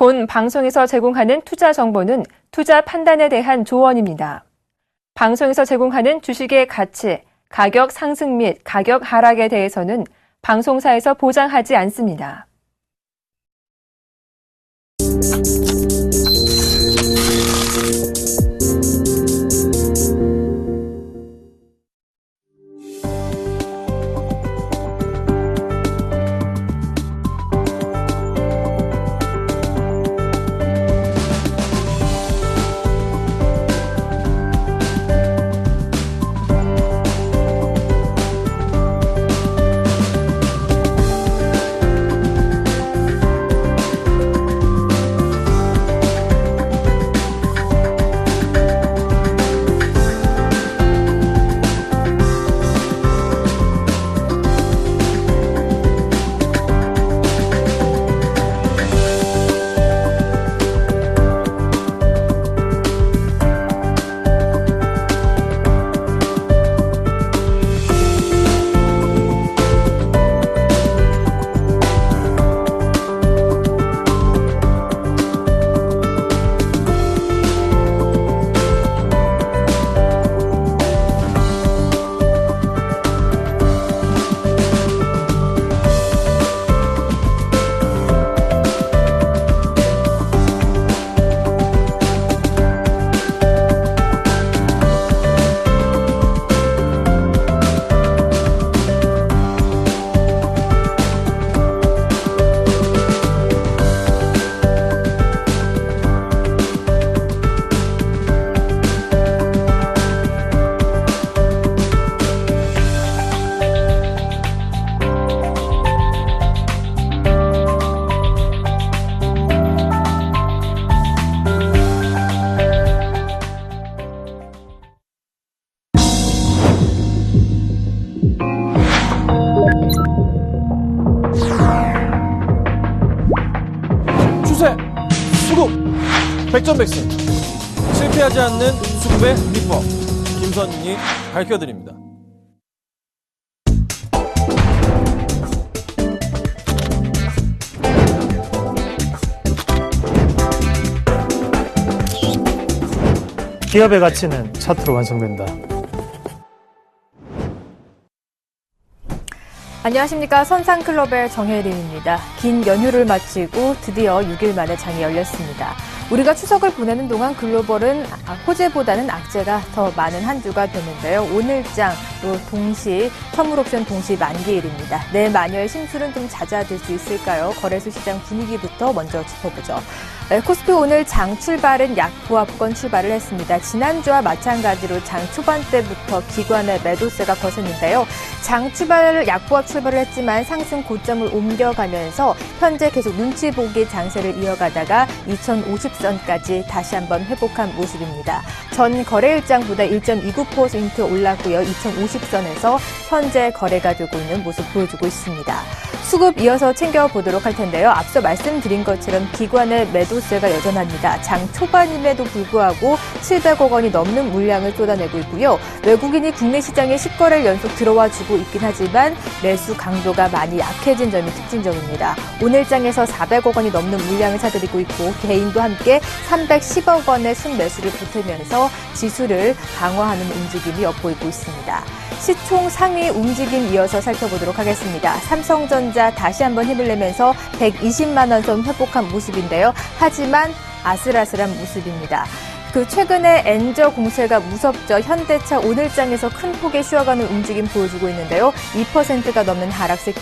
본 방송에서 제공하는 투자 정보는 투자 판단에 대한 조언입니다. 방송에서 제공하는 주식의 가치, 가격 상승 및 가격 하락에 대해서는 방송사에서 보장하지 않습니다. 추세, 수급, 백전백승. 실패하지 않는 수급의 비법, 김선윤이 밝혀드립니다. 기업의 가치는 차트로 완성된다. 안녕하십니까. 선상클럽의 정혜림입니다. 긴 연휴를 마치고 드디어 6일 만에 장이 열렸습니다. 우리가 추석을 보내는 동안 글로벌은 호재보다는 악재가 더 많은 한 주가 됐는데요. 오늘장 또 동시 선물옵션 동시 만기일입니다. 내 마녀의 심술은 좀 잦아들 수 있을까요? 거래소 시장 분위기부터 먼저 짚어보죠. 코스피 오늘 장 출발은 약보합권 출발을 했습니다. 지난주와 마찬가지로 장 초반 때부터 기관의 매도세가 거셌는데요. 장 출발을 약보합 출발을 했지만 상승 고점을 옮겨가면서 현재 계속 눈치 보기 장세를 이어가다가 2050선까지 다시 한번 회복한 모습입니다. 전 거래일장보다 1.29% 올랐고요. 2050선에서 현재 거래가 되고 있는 모습 보여주고 있습니다. 수급 이어서 챙겨보도록 할 텐데요. 앞서 말씀드린 것처럼 기관의 매도세가 여전합니다. 장 초반임에도 불구하고 700억 원이 넘는 물량을 쏟아내고 있고요. 외국인이 국내 시장에 10거래를 연속 들어와주고 있긴 하지만 매수 강도가 많이 약해진 점이 특징적입니다. 오늘장에서 400억 원이 넘는 물량을 사들이고 있고 개인도 함께 310억 원의 순매수를 보태면서 지수를 강화하는 움직임이 엿보이고 있습니다. 시총 상위 움직임 이어서 살펴보도록 하겠습니다. 삼성전자 다시 한번 힘을 내면서 120만 원 선 회복한 모습인데요. 하지만 아슬아슬한 모습입니다. 최근에 엔저 공세가 무섭죠. 현대차 오늘장에서 큰 폭의 쉬어가는 움직임 보여주고 있는데요. 2%가 넘는 하락세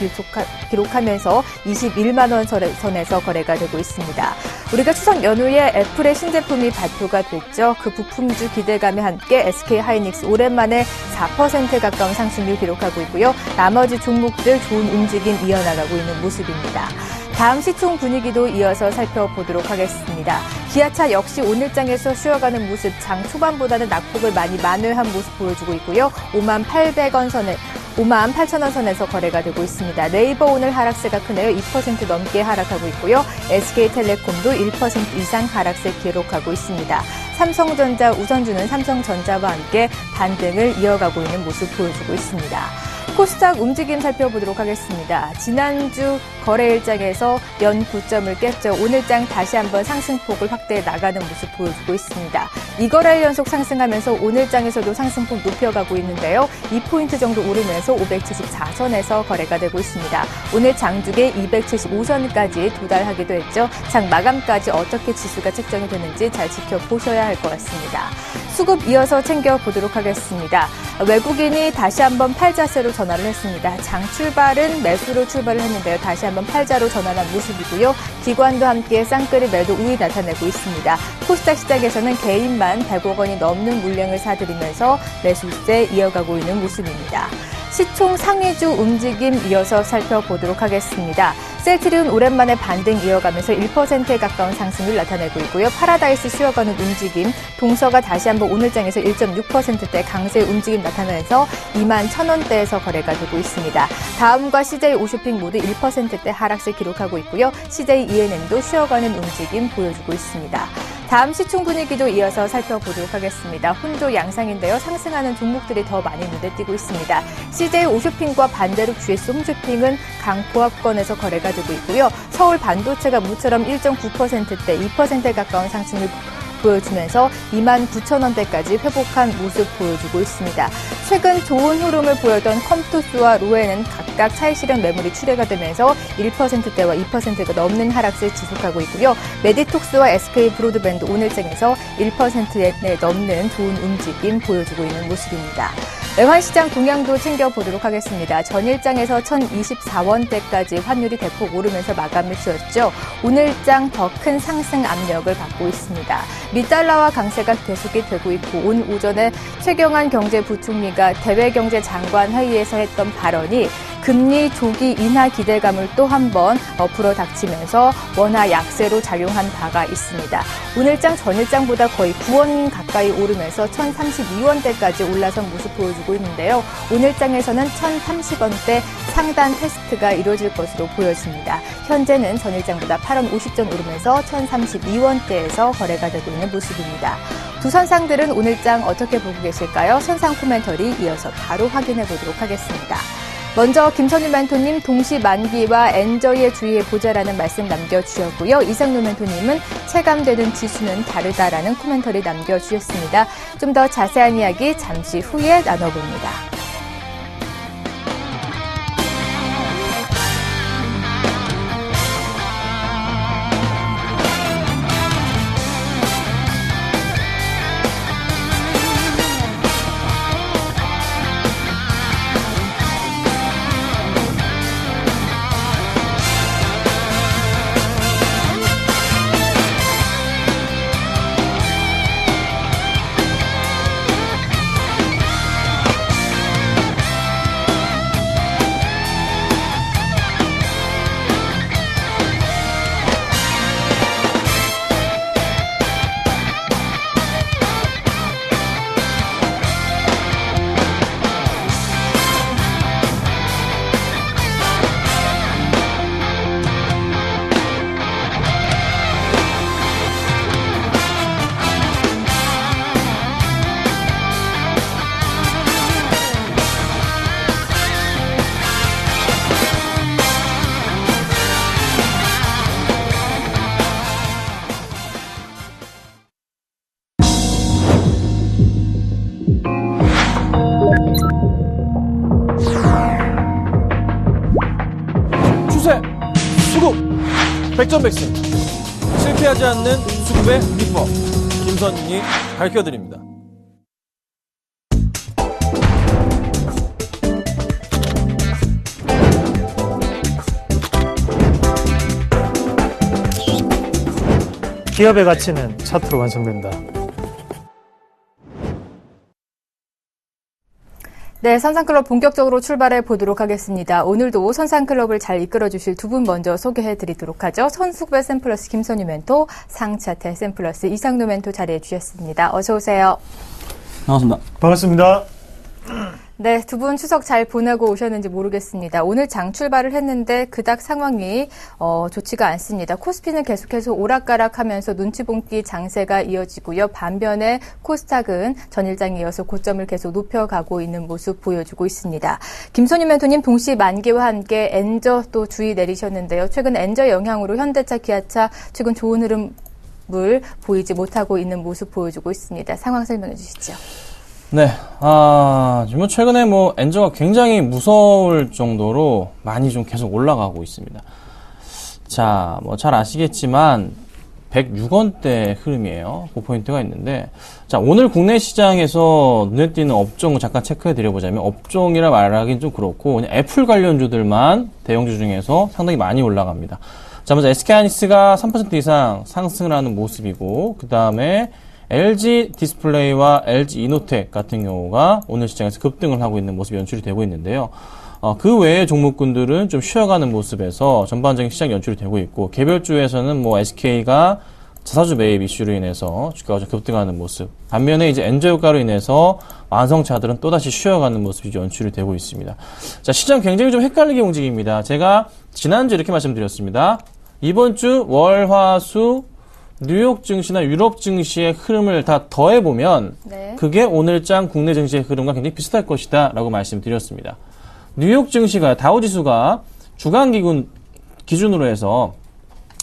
기록하면서 21만 원 선에서 거래가 되고 있습니다. 우리가 추석 연후에 애플의 신제품이 발표가 됐죠. 그 부품주 기대감에 함께 SK하이닉스 오랜만에 4% 가까운 상승률 기록하고 있고요. 나머지 종목들 좋은 움직임 이어나가고 있는 모습입니다. 다음 시총 분위기도 이어서 살펴보도록 하겠습니다. 기아차 역시 오늘장에서 쉬어가는 모습, 장 초반보다는 낙폭을 많이 만회한 모습 보여주고 있고요. 58,000원 선에서 거래가 되고 있습니다. 네이버 오늘 하락세가 크네요. 2% 넘게 하락하고 있고요. SK텔레콤도 1% 이상 하락세 기록하고 있습니다. 삼성전자 우선주는 삼성전자와 함께 반등을 이어가고 있는 모습 보여주고 있습니다. 코스닥 움직임 살펴보도록 하겠습니다. 지난주 거래일장에서 연 고점을 깼죠. 오늘장 다시 한번 상승폭을 확대해 나가는 모습 보여주고 있습니다. 2거래일 연속 상승하면서 오늘장에서도 상승폭 높여가고 있는데요. 2포인트 정도 오르면서 574선에서 거래가 되고 있습니다. 오늘 장중에 275선까지 도달하기도 했죠. 장 마감까지 어떻게 지수가 책정이 되는지 잘 지켜보셔야 할 것 같습니다. 수급 이어서 챙겨보도록 하겠습니다. 외국인이 다시 한번 팔자세로 전환을 했습니다. 장 출발은 매수로 출발을 했는데요. 다시 한번 팔자로 전환한 모습이고요. 기관도 함께 쌍끌이 매도 우위 나타내고 있습니다. 코스닥 시장에서는 개인만 100억 원이 넘는 물량을 사들이면서 매수세 이어가고 있는 모습입니다. 시총 상위주 움직임 이어서 살펴보도록 하겠습니다. 셀트리온 오랜만에 반등 이어가면서 1%에 가까운 상승을 나타내고 있고요. 파라다이스 쉬어가는 움직임, 동서가 다시 한번 오늘장에서 1.6%대 강세 움직임 나타나면서 21,000원대에서 거래가 되고 있습니다. 다음과 CJ 오쇼핑 모두 1%대 하락세 기록하고 있고요. CJ ENM도 쉬어가는 움직임 보여주고 있습니다. 다음 시총 분위기도 이어서 살펴보도록 하겠습니다. 혼조 양상인데요. 상승하는 종목들이 더 많이 눈에 띄고 있습니다. CJ 오쇼핑과 반대로 GS 홈쇼핑은 강보합권에서 거래가 되고 있고요. 서울 반도체가 모처럼 1.9%대 2%에 가까운 상승을 보여주면서 29,000원대까지 회복한 모습 보여주고 있습니다. 최근 좋은 흐름을 보였던 컴투스와 로에는 각각 차익실현 매물이 출회가 되면서 1%대와 2%가 넘는 하락세 지속하고 있고요. 메디톡스와 SK 브로드밴드 오늘장에서 1%에 넘는 좋은 움직임 보여주고 있는 모습입니다. 외환시장 동향도 챙겨보도록 하겠습니다. 전일장에서 1,024원대까지 환율이 대폭 오르면서 마감을 지었죠. 오늘장 더 큰 상승 압력을 받고 있습니다. 미달러와 강세가 계속이 되고 있고 온 오전에 최경환 경제부총리가 대외경제장관 회의에서 했던 발언이 금리 조기 인하 기대감을 또 한 번 불어닥치면서 원화 약세로 작용한 바가 있습니다. 오늘장 전일장보다 거의 9원 가까이 오르면서 1,032원대까지 올라선 모습 보여주고 있는데요. 오늘장에서는 1,030원대 상단 테스트가 이루어질 것으로 보여집니다. 현재는 전일장보다 8원 50전 오르면서 1,032원대에서 거래가 되고 있는 모습입니다. 두 선상들은 오늘장 어떻게 보고 계실까요? 선상 코멘터리 이어서 바로 확인해 보도록 하겠습니다. 먼저 김선일 멘토님 동시 만기와 엔저이에 주의해보자라는 말씀 남겨주셨고요. 이상노 멘토님은 체감되는 지수는 다르다라는 코멘터리 남겨주셨습니다. 좀 더 자세한 이야기 잠시 후에 나눠봅니다. 수급! 백전백승! 실패하지 않는 수급의 비법, 김선인이 밝혀드립니다. 기업의 가치는 차트로 완성된다. 네, 선상클럽 본격적으로 출발해 보도록 하겠습니다. 오늘도 선상클럽을 잘 이끌어 주실 두 분 먼저 소개해 드리도록 하죠. 선수급의 샘플러스 김선희 멘토, 상차태 샘플러스 이상노 멘토 자리해 주셨습니다. 어서 오세요. 반갑습니다. 반갑습니다. 네, 두 분 추석 잘 보내고 오셨는지 모르겠습니다. 오늘 장 출발을 했는데 그닥 상황이 좋지가 않습니다. 코스피는 계속해서 오락가락하면서 눈치 본기 장세가 이어지고요. 반면에 코스닥은 전일장에 이어서 고점을 계속 높여가고 있는 모습 보여주고 있습니다. 김선희 멘토님 동시 만기와 함께 엔저 또 주의 내리셨는데요. 최근 엔저 영향으로 현대차, 기아차 최근 좋은 흐름을 보이지 못하고 있는 모습 보여주고 있습니다. 상황 설명해 주시죠. 네, 지금 최근에 엔저가 굉장히 무서울 정도로 많이 좀 계속 올라가고 있습니다. 자, 잘 아시겠지만 106원대 흐름이에요. 그 포인트가 있는데, 자, 오늘 국내 시장에서 눈에 띄는 업종 잠깐 체크해 드려보자면, 업종이라 말하기는 좀 그렇고, 그냥 애플 관련주들만 대형주 중에서 상당히 많이 올라갑니다. 자, 먼저 SK하이닉스가 3% 이상 상승을 하는 모습이고, 그 다음에 LG 디스플레이와 LG 이노텍 같은 경우가 오늘 시장에서 급등을 하고 있는 모습이 연출이 되고 있는데요. 그 외의 종목군들은 좀 쉬어가는 모습에서 전반적인 시장 연출이 되고 있고, 개별주에서는 SK가 자사주 매입 이슈로 인해서 주가가 좀 급등하는 모습. 반면에 이제 엔저 효과로 인해서 완성차들은 또다시 쉬어가는 모습이 연출이 되고 있습니다. 자, 시장 굉장히 좀 헷갈리게 움직입니다. 제가 지난주 이렇게 말씀드렸습니다. 이번 주 월, 화, 수 뉴욕 증시나 유럽 증시의 흐름을 다 더해보면 네. 그게 오늘장 국내 증시의 흐름과 굉장히 비슷할 것이다 라고 말씀드렸습니다. 뉴욕 증시가 다우지수가 주간 기준으로 해서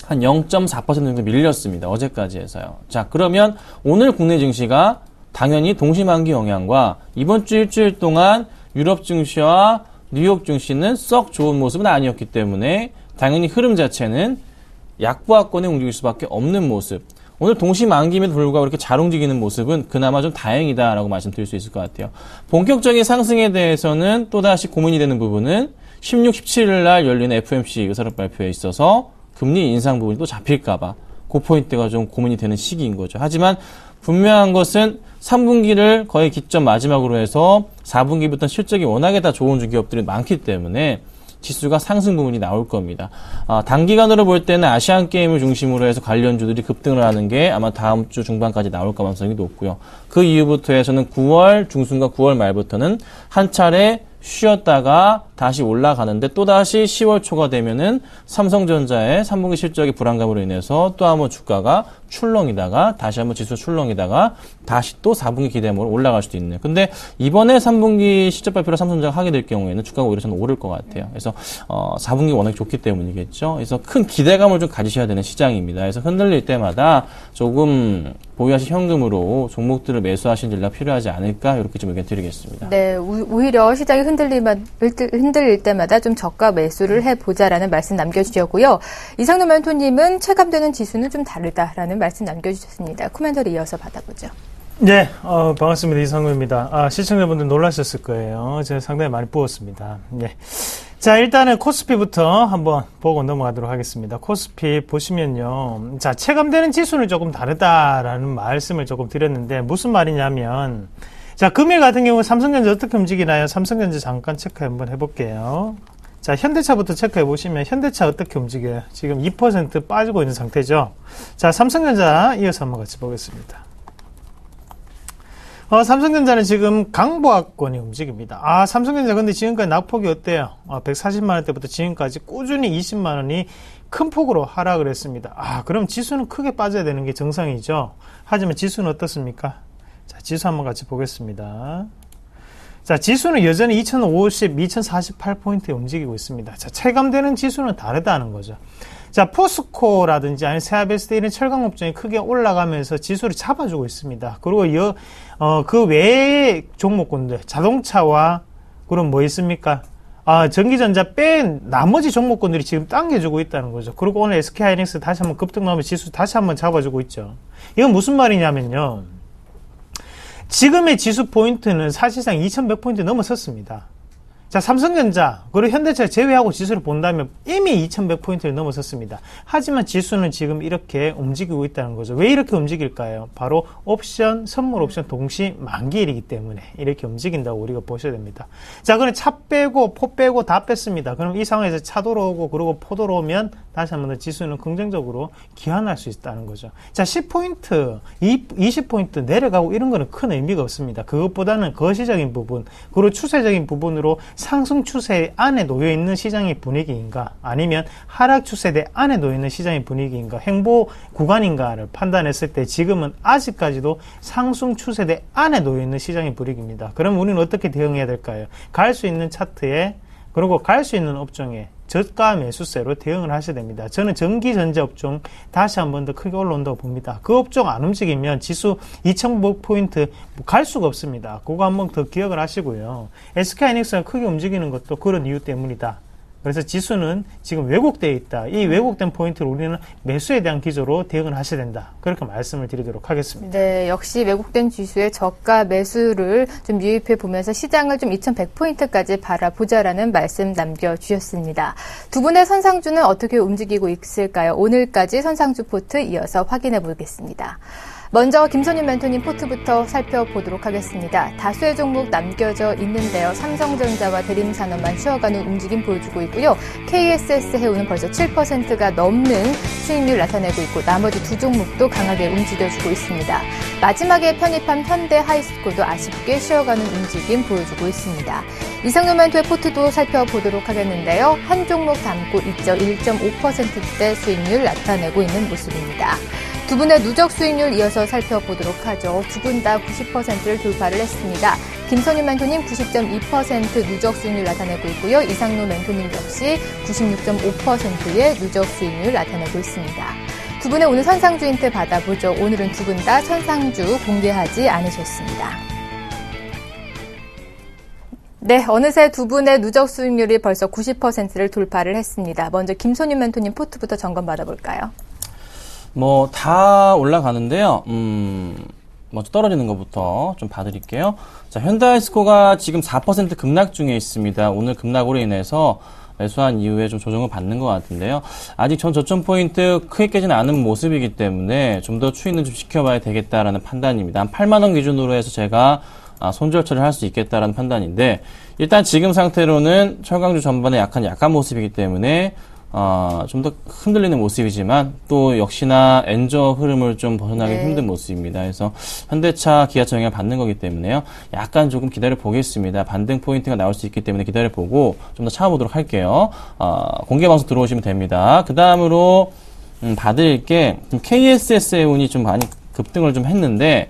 한 0.4% 정도 밀렸습니다. 어제까지 해서요. 자, 그러면 오늘 국내 증시가 당연히 동시만기 영향과 이번 주 일주일 동안 유럽 증시와 뉴욕 증시는 썩 좋은 모습은 아니었기 때문에 당연히 흐름 자체는 약보합권에 움직일 수밖에 없는 모습. 오늘 동시만기임에도 불구하고 이렇게 잘 움직이는 모습은 그나마 좀 다행이다라고 말씀드릴 수 있을 것 같아요. 본격적인 상승에 대해서는 또다시 고민이 되는 부분은 16, 17일 날 열리는 FOMC 의사록 발표에 있어서 금리 인상 부분이 또 잡힐까봐 그 포인트가 좀 고민이 되는 시기인 거죠. 하지만 분명한 것은 3분기를 거의 기점 마지막으로 해서 4분기부터 실적이 워낙에 다 좋은 기업들이 많기 때문에 지수가 상승 부분이 나올 겁니다. 단기간으로 볼 때는 아시안게임을 중심으로 해서 관련주들이 급등을 하는 게 아마 다음 주 중반까지 나올 가능성이 높고요. 그 이후부터 해서는 9월 중순과 9월 말부터는 한 차례 쉬었다가 다시 올라가는데 또다시 10월 초가 되면은 삼성전자의 3분기 실적의 불안감으로 인해서 또 한번 주가가 출렁이다가 다시 한번 지수 출렁이다가 다시 또 4분기 기대감으로 올라갈 수도 있는. 근데 이번에 3분기 실적 발표를 삼성전자가 하게 될 경우에는 주가가 오히려 저는 오를 것 같아요. 그래서 4분기 워낙 좋기 때문이겠죠. 그래서 큰 기대감을 좀 가지셔야 되는 시장입니다. 그래서 흔들릴 때마다 조금 보유하신 현금으로 종목들을 매수하신 전략 필요하지 않을까 이렇게 좀 의견 드리겠습니다. 네, 오히려 시장이 흔들릴 때마다 좀 저가 매수를 해보자라는 말씀 남겨주셨고요. 이상노 멘토님은 체감되는 지수는 좀 다르다라는 말씀 남겨주셨습니다. 코멘터를 이어서 받아보죠. 네, 반갑습니다. 이상우입니다. 시청자분들 놀라셨을 거예요. 제가 상당히 많이 부었습니다. 네. 자, 일단은 코스피부터 한번 보고 넘어가도록 하겠습니다. 코스피 보시면요. 자, 체감되는 지수는 조금 다르다라는 말씀을 조금 드렸는데, 무슨 말이냐면, 자, 금일 같은 경우 삼성전자 어떻게 움직이나요? 삼성전자 잠깐 체크 한번 해볼게요. 자, 현대차부터 체크해 보시면 현대차 어떻게 움직여요? 지금 2% 빠지고 있는 상태죠. 자, 삼성전자 이어서 한번 같이 보겠습니다. 삼성전자는 지금 강보합권이 움직입니다. 삼성전자 근데 지금까지 낙폭이 어때요? 140만원대부터 지금까지 꾸준히 20만원이 큰 폭으로 하락을 했습니다. 그럼 지수는 크게 빠져야 되는 게 정상이죠. 하지만 지수는 어떻습니까? 자, 지수 한번 같이 보겠습니다. 자, 지수는 여전히 2050, 2048포인트에 움직이고 있습니다. 자, 체감되는 지수는 다르다는 거죠. 자, 포스코라든지 아니면 세아베스트 이런 철강 업종이 크게 올라가면서 지수를 잡아주고 있습니다. 그리고 그 외의 종목군들, 자동차와 그럼 뭐 있습니까? 전기전자 뺀 나머지 종목군들이 지금 당겨주고 있다는 거죠. 그리고 오늘 SK하이닉스 다시 한번 급등 나오면 지수 다시 한번 잡아주고 있죠. 이건 무슨 말이냐면요. 지금의 지수 포인트는 사실상 2100포인트 넘어섰습니다. 자, 삼성전자, 그리고 현대차 제외하고 지수를 본다면 이미 2100포인트를 넘어섰습니다. 하지만 지수는 지금 이렇게 움직이고 있다는 거죠. 왜 이렇게 움직일까요? 바로 옵션, 선물 옵션 동시 만기일이기 때문에 이렇게 움직인다고 우리가 보셔야 됩니다. 자, 그럼 차 빼고, 포 빼고 다 뺐습니다. 그럼 이 상황에서 차 돌아오고, 그리고 포 돌아오면 다시 한번 더 지수는 긍정적으로 기환할 수 있다는 거죠. 자, 10포인트, 20포인트 내려가고 이런 거는 큰 의미가 없습니다. 그것보다는 거시적인 부분, 그리고 추세적인 부분으로 상승 추세 안에 놓여 있는 시장의 분위기인가, 아니면 하락 추세대 안에 놓여 있는 시장의 분위기인가, 행보 구간인가를 판단했을 때 지금은 아직까지도 상승 추세대 안에 놓여 있는 시장의 분위기입니다. 그럼 우리는 어떻게 대응해야 될까요? 갈 수 있는 차트에, 그리고 갈 수 있는 업종에 저가 매수세로 대응을 하셔야 됩니다. 저는 전기 전자 업종 다시 한 번 더 크게 올라온다고 봅니다. 그 업종 안 움직이면 지수 2,100포인트 갈 수가 없습니다. 그거 한 번 더 기억을 하시고요. SK하이닉스가 크게 움직이는 것도 그런 이유 때문이다. 그래서 지수는 지금 왜곡되어 있다. 이 왜곡된 포인트를 우리는 매수에 대한 기조로 대응을 하셔야 된다. 그렇게 말씀을 드리도록 하겠습니다. 네, 역시 왜곡된 지수의 저가 매수를 좀 유입해 보면서 시장을 좀 2100포인트까지 바라보자라는 말씀 남겨주셨습니다. 두 분의 선상주는 어떻게 움직이고 있을까요? 오늘까지 선상주 포트 이어서 확인해 보겠습니다. 먼저 김선윤 멘토님 포트부터 살펴보도록 하겠습니다. 다수의 종목 남겨져 있는데요. 삼성전자와 대림산업만 쉬어가는 움직임 보여주고 있고요. KSS 해운은 벌써 7%가 넘는 수익률 나타내고 있고 나머지 두 종목도 강하게 움직여주고 있습니다. 마지막에 편입한 현대하이스코도 아쉽게 쉬어가는 움직임 보여주고 있습니다. 이상윤 멘토의 포트도 살펴보도록 하겠는데요. 한 종목 담고 있죠. 1.5%대 수익률 나타내고 있는 모습입니다. 두 분의 누적 수익률 이어서 살펴보도록 하죠. 두 분 다 90%를 돌파를 했습니다. 김선윤 멘토님 90.2% 누적 수익률 나타내고 있고요. 이상로 멘토님 역시 96.5%의 누적 수익률 나타내고 있습니다. 두 분의 오늘 선상주 힌트 받아보죠. 오늘은 두 분 다 선상주 공개하지 않으셨습니다. 네, 어느새 두 분의 누적 수익률이 벌써 90%를 돌파를 했습니다. 먼저 김선윤 멘토님 포트부터 점검 받아볼까요? 뭐 다 올라가는데요. 먼저 떨어지는 것부터 좀 봐드릴게요. 자, 현대하이스코가 지금 4% 급락 중에 있습니다. 오늘 급락으로 인해서 매수한 이후에 좀 조정을 받는 것 같은데요. 아직 전 저점 포인트 크게 깨지는 않은 모습이기 때문에 좀 더 추이는 좀 지켜봐야 되겠다라는 판단입니다. 한 8만 원 기준으로 해서 제가 손절 처리를 할 수 있겠다라는 판단인데, 일단 지금 상태로는 철강주 전반에 약간 모습이기 때문에 좀 더 흔들리는 모습이지만 또 역시나 엔저 흐름을 좀 벗어나기 힘든 모습입니다. 그래서 현대차, 기아차 영향을 받는 거기 때문에요. 약간 조금 기다려 보겠습니다. 반등 포인트가 나올 수 있기 때문에 기다려 보고 좀 더 참아보도록 할게요. 공개 방송 들어오시면 됩니다. 그 다음으로 받을 게 KSS의 운이 좀 많이 급등을 좀 했는데,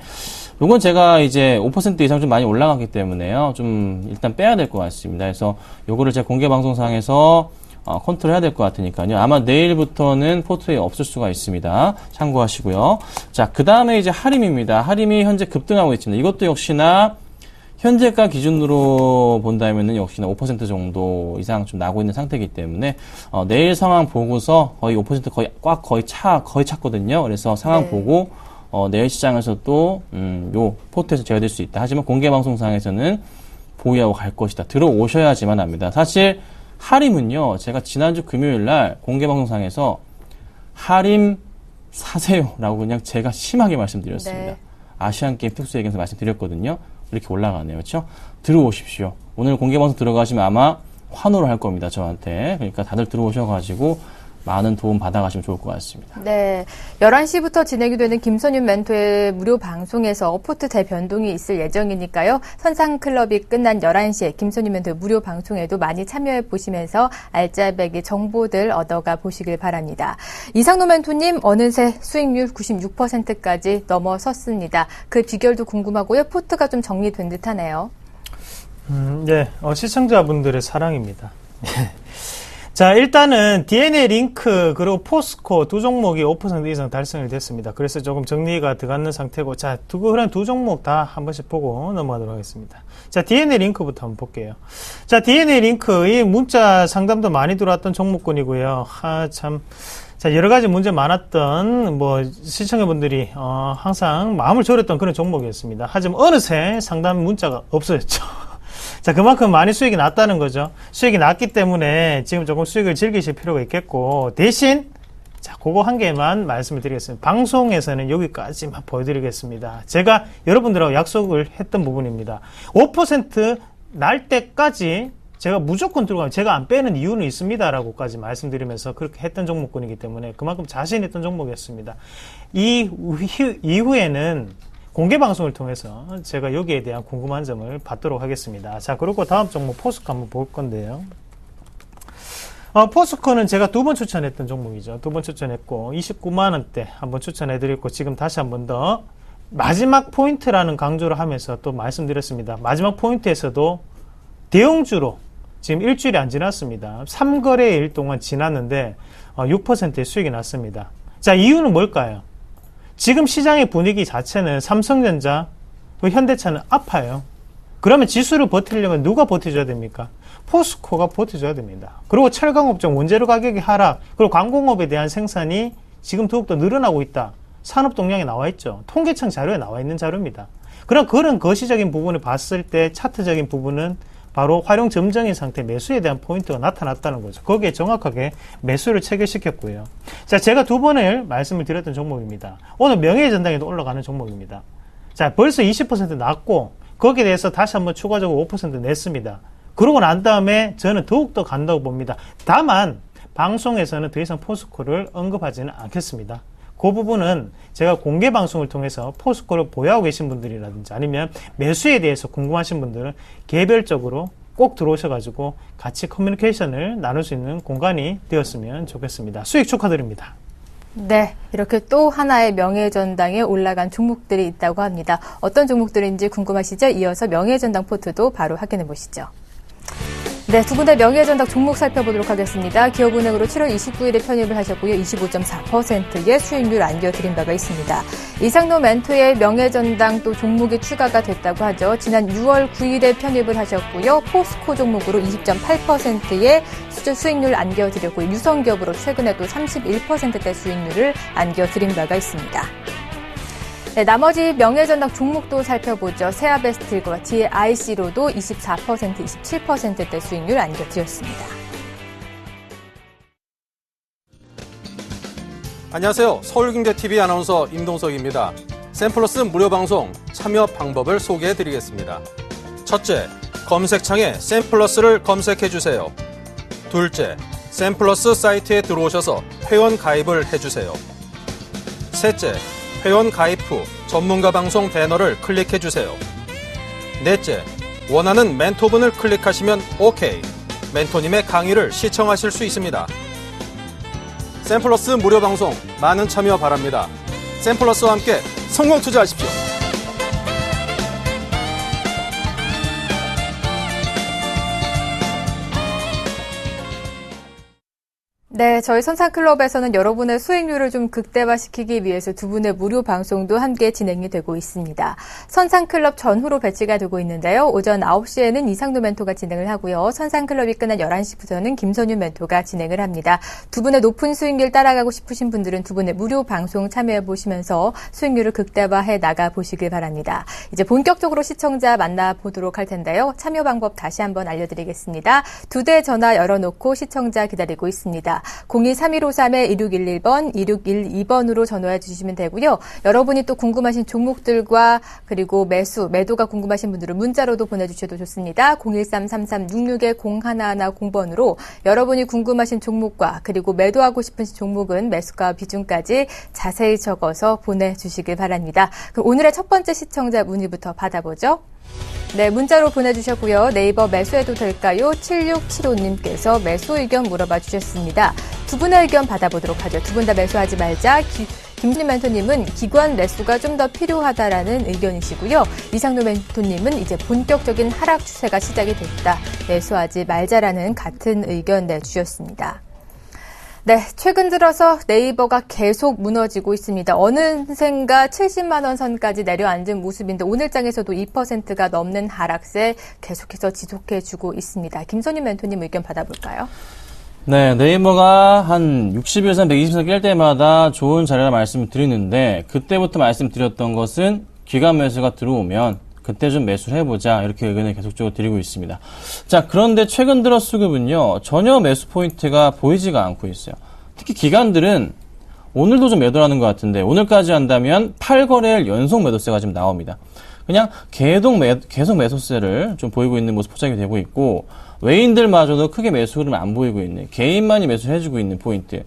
요건 제가 이제 5% 이상 좀 많이 올라갔기 때문에요. 좀 일단 빼야 될 것 같습니다. 그래서 요거를 제가 공개 방송상에서 컨트롤 해야 될 것 같으니까요. 아마 내일부터는 포트에 없을 수가 있습니다. 참고하시고요. 자, 그 다음에 이제 하림입니다. 하림이 현재 급등하고 있습니다. 이것도 역시나 현재가 기준으로 본다면은 역시나 5% 정도 이상 좀 나고 있는 상태이기 때문에 내일 상황 보고서 거의 5% 거의 찼거든요. 그래서 상황 보고 내일 시장에서 또 요 포트에서 제어될 수 있다. 하지만 공개 방송상에서는 보유하고 갈 것이다. 들어오셔야지만 합니다. 사실 하림은요, 제가 지난주 금요일 날 공개 방송상에서 하림 사세요라고 그냥 제가 심하게 말씀드렸습니다. 네. 아시안게임 특수회견에서 말씀드렸거든요. 이렇게 올라가네요. 그렇죠? 들어오십시오. 오늘 공개 방송 들어가시면 아마 환호를 할 겁니다. 저한테. 그러니까 다들 들어오셔가지고 많은 도움 받아가시면 좋을 것 같습니다. 네, 11시부터 진행이 되는 김선윤 멘토의 무료 방송에서 포트 대변동이 있을 예정이니까요. 선상클럽이 끝난 11시에 김선윤 멘토의 무료 방송에도 많이 참여해 보시면서 알짜배기 정보들 얻어가 보시길 바랍니다. 이상로 멘토님 어느새 수익률 96%까지 넘어섰습니다. 그 비결도 궁금하고요. 포트가 좀 정리된 듯하네요. 네, 시청자분들의 사랑입니다. 자, 일단은 DNA 링크 그리고 포스코 두 종목이 5% 이상 달성이 됐습니다. 그래서 조금 정리가 들어가는 상태고, 자, 그런 두 종목 다 한 번씩 보고 넘어가도록 하겠습니다. 자, DNA 링크부터 한번 볼게요. 자, DNA 링크 이 문자 상담도 많이 들어왔던 종목군이고요. 자, 여러 가지 문제 많았던 시청자분들이 항상 마음을 졸였던 그런 종목이었습니다. 하지만 어느새 상담 문자가 없어졌죠. 자, 그만큼 많이 수익이 났다는 거죠. 수익이 났기 때문에 지금 조금 수익을 즐기실 필요가 있겠고, 대신 자, 그거 한 개만 말씀을 드리겠습니다. 방송에서는 여기까지만 보여드리겠습니다. 제가 여러분들하고 약속을 했던 부분입니다. 5% 날 때까지 제가 무조건 들어가면 제가 안 빼는 이유는 있습니다라고까지 말씀드리면서 그렇게 했던 종목군이기 때문에 그만큼 자신있던 종목이었습니다. 이후에는 공개 방송을 통해서 제가 여기에 대한 궁금한 점을 받도록 하겠습니다. 자, 그리고 다음 종목 포스코 한번 볼 건데요. 포스코는 제가 2번 추천했던 종목이죠. 2번 추천했고 29만원대 한번 추천해드렸고 지금 다시 한 번 더 마지막 포인트라는 강조를 하면서 또 말씀드렸습니다. 마지막 포인트에서도 대형주로 지금 일주일이 안 지났습니다. 3거래일 동안 지났는데 6%의 수익이 났습니다. 자, 이유는 뭘까요? 지금 시장의 분위기 자체는 삼성전자, 현대차는 아파요. 그러면 지수를 버티려면 누가 버텨줘야 됩니까? 포스코가 버텨줘야 됩니다. 그리고 철강업종 원재료 가격이 하락, 그리고 광공업에 대한 생산이 지금 더욱더 늘어나고 있다. 산업동향에 나와 있죠. 통계청 자료에 나와 있는 자료입니다. 그럼 그런 거시적인 부분을 봤을 때 차트적인 부분은 바로 활용 점정인 상태 매수에 대한 포인트가 나타났다는 거죠. 거기에 정확하게 매수를 체결시켰고요. 자, 제가 2번을 말씀을 드렸던 종목입니다. 오늘 명예의 전당에도 올라가는 종목입니다. 자, 벌써 20% 났고 거기에 대해서 다시 한번 추가적으로 5% 냈습니다. 그러고 난 다음에 저는 더욱더 간다고 봅니다. 다만 방송에서는 더 이상 포스코를 언급하지는 않겠습니다. 그 부분은 제가 공개 방송을 통해서 포스코를 보유하고 계신 분들이라든지 아니면 매수에 대해서 궁금하신 분들은 개별적으로 꼭 들어오셔가지고 같이 커뮤니케이션을 나눌 수 있는 공간이 되었으면 좋겠습니다. 수익 축하드립니다. 네, 이렇게 또 하나의 명예전당에 올라간 종목들이 있다고 합니다. 어떤 종목들인지 궁금하시죠? 이어서 명예전당 포트도 바로 확인해 보시죠. 네, 두 군데 명예전당 종목 살펴보도록 하겠습니다. 기업은행으로 7월 29일에 편입을 하셨고요. 25.4%의 수익률 안겨드린 바가 있습니다. 이상로 멘토의 명예전당 또 종목이 추가가 됐다고 하죠. 지난 6월 9일에 편입을 하셨고요. 포스코 종목으로 20.8%의 수익률 안겨드렸고 유성기업으로 최근에 또 31%대 수익률을 안겨드린 바가 있습니다. 네, 나머지 명예전당 종목도 살펴보죠. 세아베스트와 DIC로도 24%, 27%대 수익률 안겨드렸습니다. 안녕하세요. 서울경제TV 아나운서 임동석입니다. 샘플러스 무료 방송 참여 방법을 소개해드리겠습니다. 첫째, 검색창에 샘플러스를 검색해주세요. 둘째, 샘플러스 사이트에 들어오셔서 회원 가입을 해주세요. 셋째, 회원 가입 후 전문가 방송 배너를 클릭해주세요. 넷째, 원하는 멘토분을 클릭하시면 OK. 멘토님의 강의를 시청하실 수 있습니다. 샘플러스 무료 방송 많은 참여 바랍니다. 샘플러스와 함께 성공 투자하십시오. 네, 저희 선상클럽에서는 여러분의 수익률을 좀 극대화시키기 위해서 두 분의 무료 방송도 함께 진행이 되고 있습니다. 선상클럽 전후로 배치가 되고 있는데요. 오전 9시에는 이상도 멘토가 진행을 하고요. 선상클럽이 끝난 11시부터는 김선윤 멘토가 진행을 합니다. 두 분의 높은 수익률 따라가고 싶으신 분들은 두 분의 무료 방송 참여해 보시면서 수익률을 극대화해 나가 보시길 바랍니다. 이제 본격적으로 시청자 만나보도록 할 텐데요. 참여 방법 다시 한번 알려드리겠습니다. 두 대 전화 열어놓고 시청자 기다리고 있습니다. 02-3153-2611번, 2612번으로 전화해 주시면 되고요. 여러분이 또 궁금하신 종목들과 그리고 매도가 궁금하신 분들은 문자로도 보내주셔도 좋습니다. 013-3366-0110번으로 여러분이 궁금하신 종목과 그리고 매도하고 싶은 종목은 매수가 비중까지 자세히 적어서 보내주시길 바랍니다. 그럼 오늘의 첫 번째 시청자 문의부터 받아보죠. 네, 문자로 보내주셨고요. 네이버 매수해도 될까요? 7675님께서 매수 의견 물어봐 주셨습니다. 두 분의 의견 받아보도록 하죠. 두 분 다 매수하지 말자. 김순희 멘토님은 기관 매수가 좀 더 필요하다라는 의견이시고요. 이상로 멘토님은 이제 본격적인 하락 추세가 시작이 됐다. 매수하지 말자라는 같은 의견 내주셨습니다. 네, 최근 들어서 네이버가 계속 무너지고 있습니다. 어느샌가 70만 원 선까지 내려앉은 모습인데 오늘장에서도 2%가 넘는 하락세 계속해서 지속해주고 있습니다. 김선윤 멘토님 의견 받아볼까요? 네, 네이버가 한 60일선, 120선 깰 때마다 좋은 자리라 말씀을 드리는데 그때부터 말씀드렸던 것은 기관 매수가 들어오면 그때 좀 매수를 해보자 이렇게 의견을 계속적으로 드리고 있습니다. 자, 그런데 최근 들어 수급은요 전혀 매수 포인트가 보이지가 않고 있어요. 특히 기관들은 오늘도 좀 매도하는 것 같은데 오늘까지 한다면 8거래일 연속 매도세가 지금 나옵니다. 그냥 계속 매수세를 좀 보이고 있는 모습 포착이 되고 있고 외인들마저도 크게 매수 흐름 안 보이고 있는 개인만이 매수해주고 있는 포인트.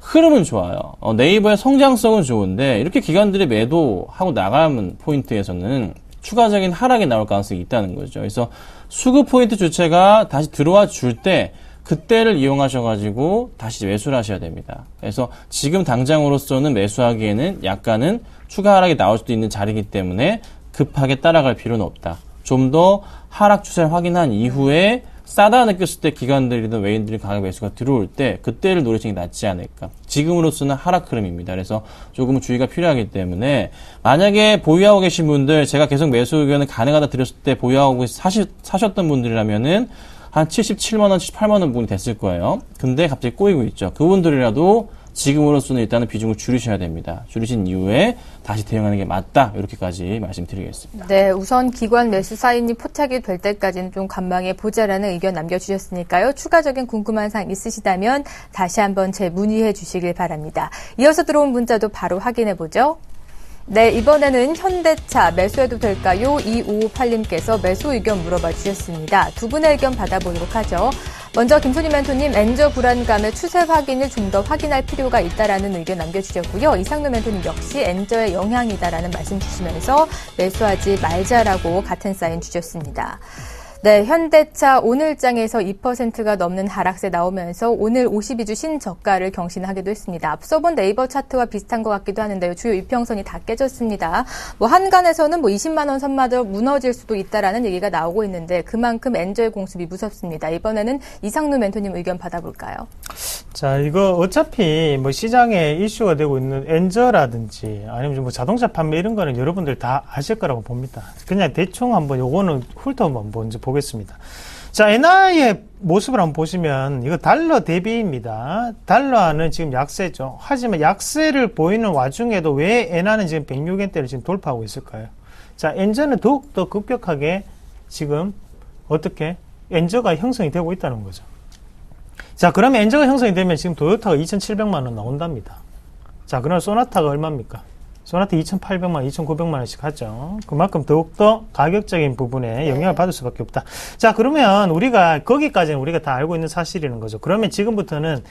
흐름은 좋아요. 네이버의 성장성은 좋은데 이렇게 기관들이 매도하고 나가는 포인트에서는 추가적인 하락이 나올 가능성이 있다는 거죠. 그래서 수급 포인트 주체가 다시 들어와 줄 때 그때를 이용하셔가지고 다시 매수를 하셔야 됩니다. 그래서 지금 당장으로서는 매수하기에는 약간은 추가 하락이 나올 수도 있는 자리이기 때문에 급하게 따라갈 필요는 없다. 좀 더 하락 추세를 확인한 이후에 싸다 느꼈을 때 기관들이든 외인들이 강하게 매수가 들어올 때 그때를 노리시는 게 낫지 않을까. 지금으로서는 하락 흐름입니다. 그래서 조금은 주의가 필요하기 때문에 만약에 보유하고 계신 분들 제가 계속 매수 의견을 가능하다 드렸을 때 보유하고 사셨던 분들이라면은 한 77만원, 78만원 부분이 됐을 거예요. 근데 갑자기 꼬이고 있죠. 그분들이라도 지금으로서는 일단은 비중을 줄이셔야 됩니다. 줄이신 이후에 다시 대응하는 게 맞다. 이렇게까지 말씀드리겠습니다. 네, 우선 기관 매수 사인이 포착이 될 때까지는 좀 관망해 보자라는 의견 남겨주셨으니까요. 추가적인 궁금한 사항 있으시다면 다시 한번 재문의해 주시길 바랍니다. 이어서 들어온 문자도 바로 확인해 보죠. 네, 이번에는 현대차 매수해도 될까요? 2558님께서 매수 의견 물어봐 주셨습니다. 두 분의 의견 받아보도록 하죠. 먼저 김소니 멘토님, 엔저 불안감의 추세 확인을 좀 더 확인할 필요가 있다라는 의견 남겨주셨고요. 이상노 멘토님 역시 엔저의 영향이다라는 말씀 주시면서 매수하지 말자라고 같은 사인 주셨습니다. 네, 현대차 오늘장에서 2%가 넘는 하락세 나오면서 오늘 52주 신저가를 경신하기도 했습니다. 앞서 본 네이버 차트와 비슷한 것 같기도 하는데요. 주요 이평선이 다 깨졌습니다. 한간에서는 20만 원 선마저 무너질 수도 있다라는 얘기가 나오고 있는데 그만큼 엔저의 공습이 무섭습니다. 이번에는 이상루 멘토님 의견 받아볼까요? 자, 이거 어차피 시장에 이슈가 되고 있는 엔저라든지 아니면 자동차 판매 이런 거는 여러분들 다 아실 거라고 봅니다. 그냥 대충 한번 요거는 훑어 먼저 보겠습니다. 자, 엔화의 모습을 한번 보시면 이거 달러 대비입니다. 달러는 지금 약세죠. 하지만 약세를 보이는 와중에도 왜 엔화는 지금 106엔대를 지금 돌파하고 있을까요? 자, 엔저는 더욱더 급격하게 지금 어떻게 엔저가 형성이 되고 있다는 거죠. 자, 그러면 엔저가 형성이 되면 지금 도요타가 2,700만 원 나온답니다. 자, 그러면 소나타가 얼마입니까? 소나타 2,800만 원, 2,900만 원씩 하죠. 그만큼 더욱더 가격적인 부분에 영향을 받을 수밖에 없다. 자, 그러면 우리가 거기까지는 우리가 다 알고 있는 사실이라는 거죠. 그러면 지금부터는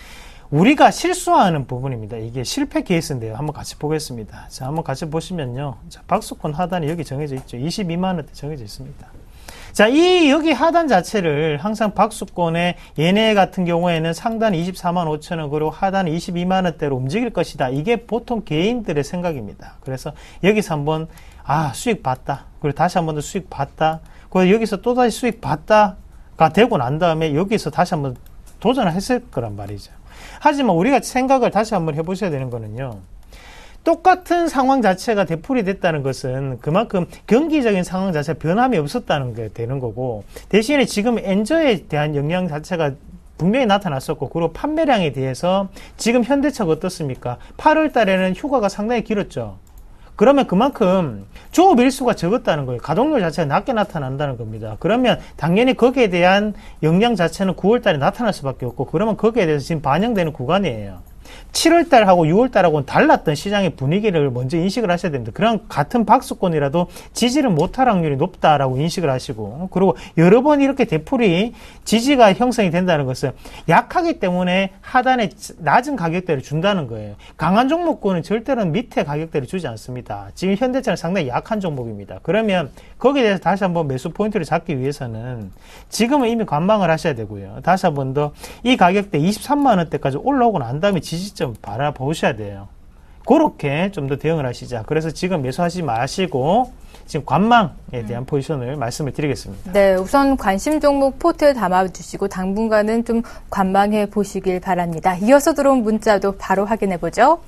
우리가 실수하는 부분입니다. 이게 실패 케이스인데요. 한번 같이 보겠습니다. 자, 한번 같이 보시면요. 자, 박스권 하단이 여기 정해져 있죠. 22만 원대 정해져 있습니다. 자, 여기 하단 자체를 항상 박수권의 얘네 같은 경우에는 상단 24만 5천 원, 그리고 하단 22만 원대로 움직일 것이다. 이게 보통 개인들의 생각입니다. 그래서 여기서 한번, 수익 봤다. 그리고 다시 한번 더 수익 봤다. 그리고 여기서 또다시 수익 봤다가 되고 난 다음에 여기서 다시 한번 도전을 했을 거란 말이죠. 하지만 우리가 생각을 다시 한번 해보셔야 되는 거는요. 똑같은 상황 자체가 되풀이 됐다는 것은 그만큼 경기적인 상황 자체가 변함이 없었다는 게 되는 거고, 대신에 지금 엔저에 대한 영향 자체가 분명히 나타났었고, 그리고 판매량에 대해서 지금 현대차가 어떻습니까? 8월 달에는 휴가가 상당히 길었죠. 그러면 그만큼 조업 일수가 적었다는 거예요. 가동률 자체가 낮게 나타난다는 겁니다. 그러면 당연히 거기에 대한 영향 자체는 9월 달에 나타날 수밖에 없고, 그러면 거기에 대해서 지금 반영되는 구간이에요. 7월달하고 6월달하고는 달랐던 시장의 분위기를 먼저 인식을 하셔야 됩니다. 그럼 같은 박스권이라도 지지를 못할 확률이 높다라고 인식을 하시고, 그리고 여러 번 이렇게 되풀이 지지가 형성이 된다는 것은 약하기 때문에 하단에 낮은 가격대를 준다는 거예요. 강한 종목군은 절대로 밑에 가격대를 주지 않습니다. 지금 현대차는 상당히 약한 종목입니다. 그러면 거기에 대해서 다시 한번 매수 포인트를 잡기 위해서는 지금은 이미 관망을 하셔야 되고요. 다시 한번 더 이 가격대 23만 원대까지 올라오고 난 다음에 지지점 바라보셔야 돼요. 그렇게 좀 더 대응을 하시자. 그래서 지금 매수하지 마시고 지금 관망에 대한 포지션을 말씀을 드리겠습니다. 네, 우선 관심 종목 포트에 담아주시고 당분간은 좀 관망해 보시길 바랍니다. 이어서 들어온 문자도 바로 확인해 보죠.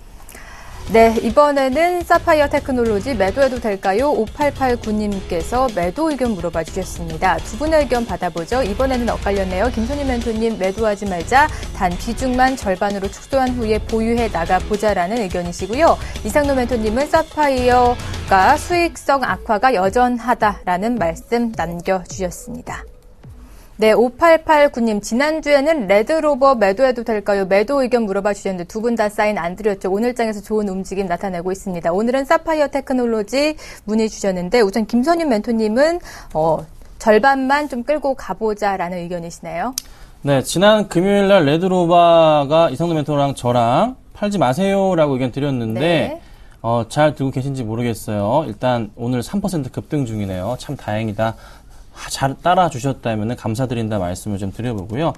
네, 이번에는 사파이어 테크놀로지 매도해도 될까요? 5889님께서 매도 의견 물어봐 주셨습니다. 두 분의 의견 받아보죠. 이번에는 엇갈렸네요. 김선희 멘토님 매도하지 말자. 단 비중만 절반으로 축소한 후에 보유해 나가보자라는 의견이시고요. 이상노 멘토님은 사파이어가 수익성 악화가 여전하다라는 말씀 남겨주셨습니다. 네, 5889님, 지난주에는 레드로버 매도해도 될까요? 매도 의견 물어봐 주셨는데 두 분 다 사인 안 드렸죠. 오늘장에서 좋은 움직임 나타내고 있습니다. 오늘은 사파이어 테크놀로지 문의 주셨는데 우선 김선윤 멘토님은 절반만 좀 끌고 가보자라는 의견이시네요. 네, 지난 금요일날 레드로바가 이상도 멘토랑 저랑 팔지 마세요라고 의견 드렸는데 네. 잘 들고 계신지 모르겠어요. 일단 오늘 3% 급등 중이네요. 참 다행이다. 잘 따라주셨다면 감사드린다 말씀을 좀 드려보고요.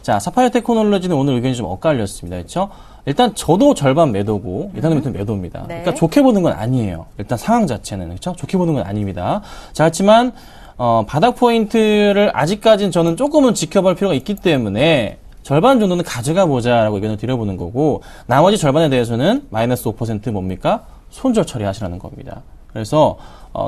자, 사파이어 테크놀로지는 오늘 의견이 좀 엇갈렸습니다. 그렇죠? 일단 저도 절반 매도고 이상도 멘토는 매도입니다. 네. 그러니까 좋게 보는 건 아니에요. 일단 상황 자체는 그렇죠? 좋게 보는 건 아닙니다. 자, 하지만 바닥 포인트를 아직까지는 저는 조금은 지켜볼 필요가 있기 때문에 절반 정도는 가져가 보자라고 의견을 드려보는 거고 나머지 절반에 대해서는 마이너스 5% 뭡니까? 손절 처리하시라는 겁니다. 그래서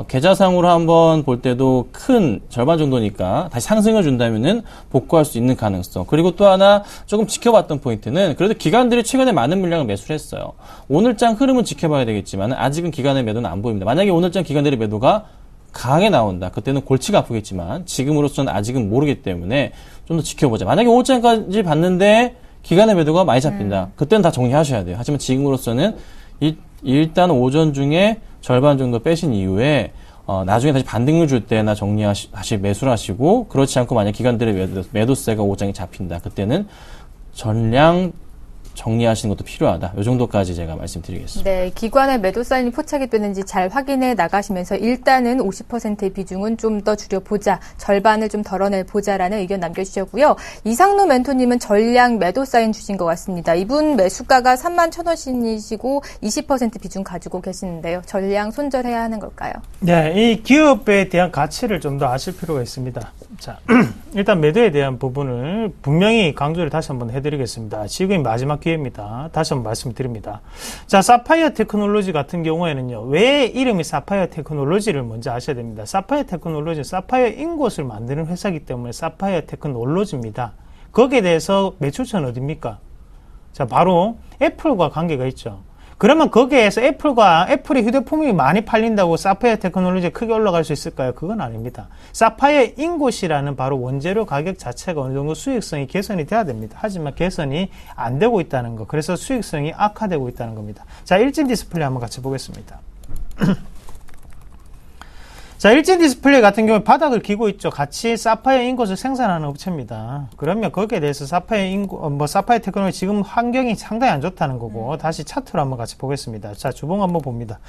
계좌상으로 한번 볼 때도 큰 절반 정도니까 다시 상승을 준다면은 복구할 수 있는 가능성. 그리고 또 하나 조금 지켜봤던 포인트는 그래도 기관들이 최근에 많은 물량을 매수를 했어요. 오늘장 흐름은 지켜봐야 되겠지만 아직은 기관의 매도는 안 보입니다. 만약에 오늘장 기관들의 매도가 강하게 나온다. 그때는 골치가 아프겠지만 지금으로서는 아직은 모르기 때문에 좀 더 지켜보자. 만약에 5장까지 봤는데 기간의 매도가 많이 잡힌다. 그때는 다 정리하셔야 돼요. 하지만 지금으로서는 일단 오전 중에 절반 정도 빼신 이후에 나중에 다시 반등을 줄 때나 다시 매수를 하시고 그렇지 않고 만약 기관들의 매도세가 5장이 잡힌다. 그때는 전량 정리하시는 것도 필요하다. 이 정도까지 제가 말씀드리겠습니다. 네, 기관의 매도 사인이 포착이 되는지 잘 확인해 나가시면서 일단은 50%의 비중은 좀 더 줄여보자, 절반을 좀 덜어내보자라는 의견 남겨주셨고요. 이상노 멘토님은 전량 매도 사인 주신 것 같습니다. 이분 매수가가 31,000원이시고 20% 비중 가지고 계시는데요. 전량 손절해야 하는 걸까요? 네, 이 기업에 대한 가치를 좀 더 아실 필요가 있습니다. 자, 일단 매도에 대한 부분을 분명히 강조를 다시 한번 해드리겠습니다. 지금이 마지막 기회입니다. 다시 한번 말씀드립니다. 자, 사파이어 테크놀로지 같은 경우에는요, 왜 이름이 사파이어 테크놀로지를 먼저 아셔야 됩니다. 사파이어 테크놀로지는 사파이어 인곳을 만드는 회사이기 때문에 사파이어 테크놀로지입니다. 거기에 대해서 매출처는 어딥니까? 자, 바로 애플과 관계가 있죠. 그러면 거기에서 애플의 휴대폰이 많이 팔린다고 사파이어 테크놀로지가 크게 올라갈 수 있을까요? 그건 아닙니다. 사파이어 인곳이라는 바로 원재료 가격 자체가 어느 정도 수익성이 개선이 돼야 됩니다. 하지만 개선이 안 되고 있다는 거. 그래서 수익성이 악화되고 있다는 겁니다. 자, 일진 디스플레이 한번 같이 보겠습니다. 자, 일진 디스플레이 같은 경우에 바닥을 기고 있죠. 같이 사파이어 인곳을 생산하는 업체입니다. 그러면 거기에 대해서 사파이어 테크놀로지 지금 환경이 상당히 안 좋다는 거고, 다시 차트로 한번 같이 보겠습니다. 자, 주봉 한번 봅니다.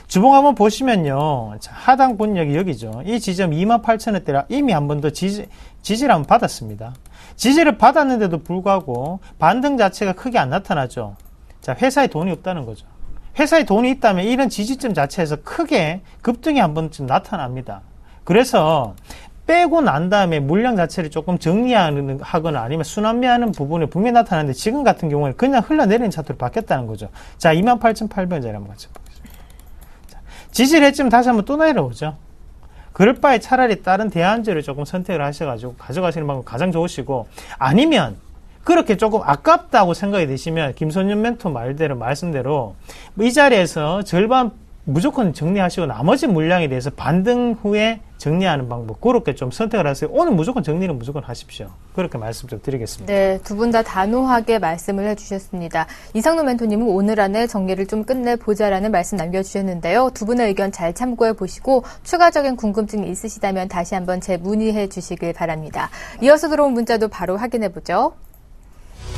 주봉 한번 보시면요. 자, 하단 분력이 여기죠. 이 지점 28,000원대라 이미 한 번 더 지지를 한번 받았습니다. 지지를 받았는데도 불구하고 반등 자체가 크게 안 나타나죠. 자, 회사에 돈이 없다는 거죠. 회사에 돈이 있다면 이런 지지점 자체에서 크게 급등이 한 번쯤 나타납니다. 그래서 빼고 난 다음에 물량 자체를 조금 정리하거나 아니면 순환매하는 부분이 분명히 나타나는데 지금 같은 경우에는 그냥 흘러내리는 차트로 바뀌었다는 거죠. 자, 28,800원짜리 한번 같이 보겠습니다. 자, 지지를 했지만 다시 한번 또 내려오죠. 그럴 바에 차라리 다른 대안주를 조금 선택을 하셔가지고 가져가시는 방법 가장 좋으시고, 아니면 그렇게 조금 아깝다고 생각이 되시면 김선윤 멘토 말씀대로 이 자리에서 절반 무조건 정리하시고 나머지 물량에 대해서 반등 후에 정리하는 방법, 그렇게 좀 선택을 하세요. 오늘 무조건 정리는 무조건 하십시오. 그렇게 말씀 좀 드리겠습니다. 네, 두 분 다 단호하게 말씀을 해주셨습니다. 이상노 멘토님은 오늘 안에 정리를 좀 끝내보자라는 말씀 남겨주셨는데요. 두 분의 의견 잘 참고해 보시고 추가적인 궁금증이 있으시다면 다시 한번 재문의해 주시길 바랍니다. 이어서 들어온 문자도 바로 확인해 보죠.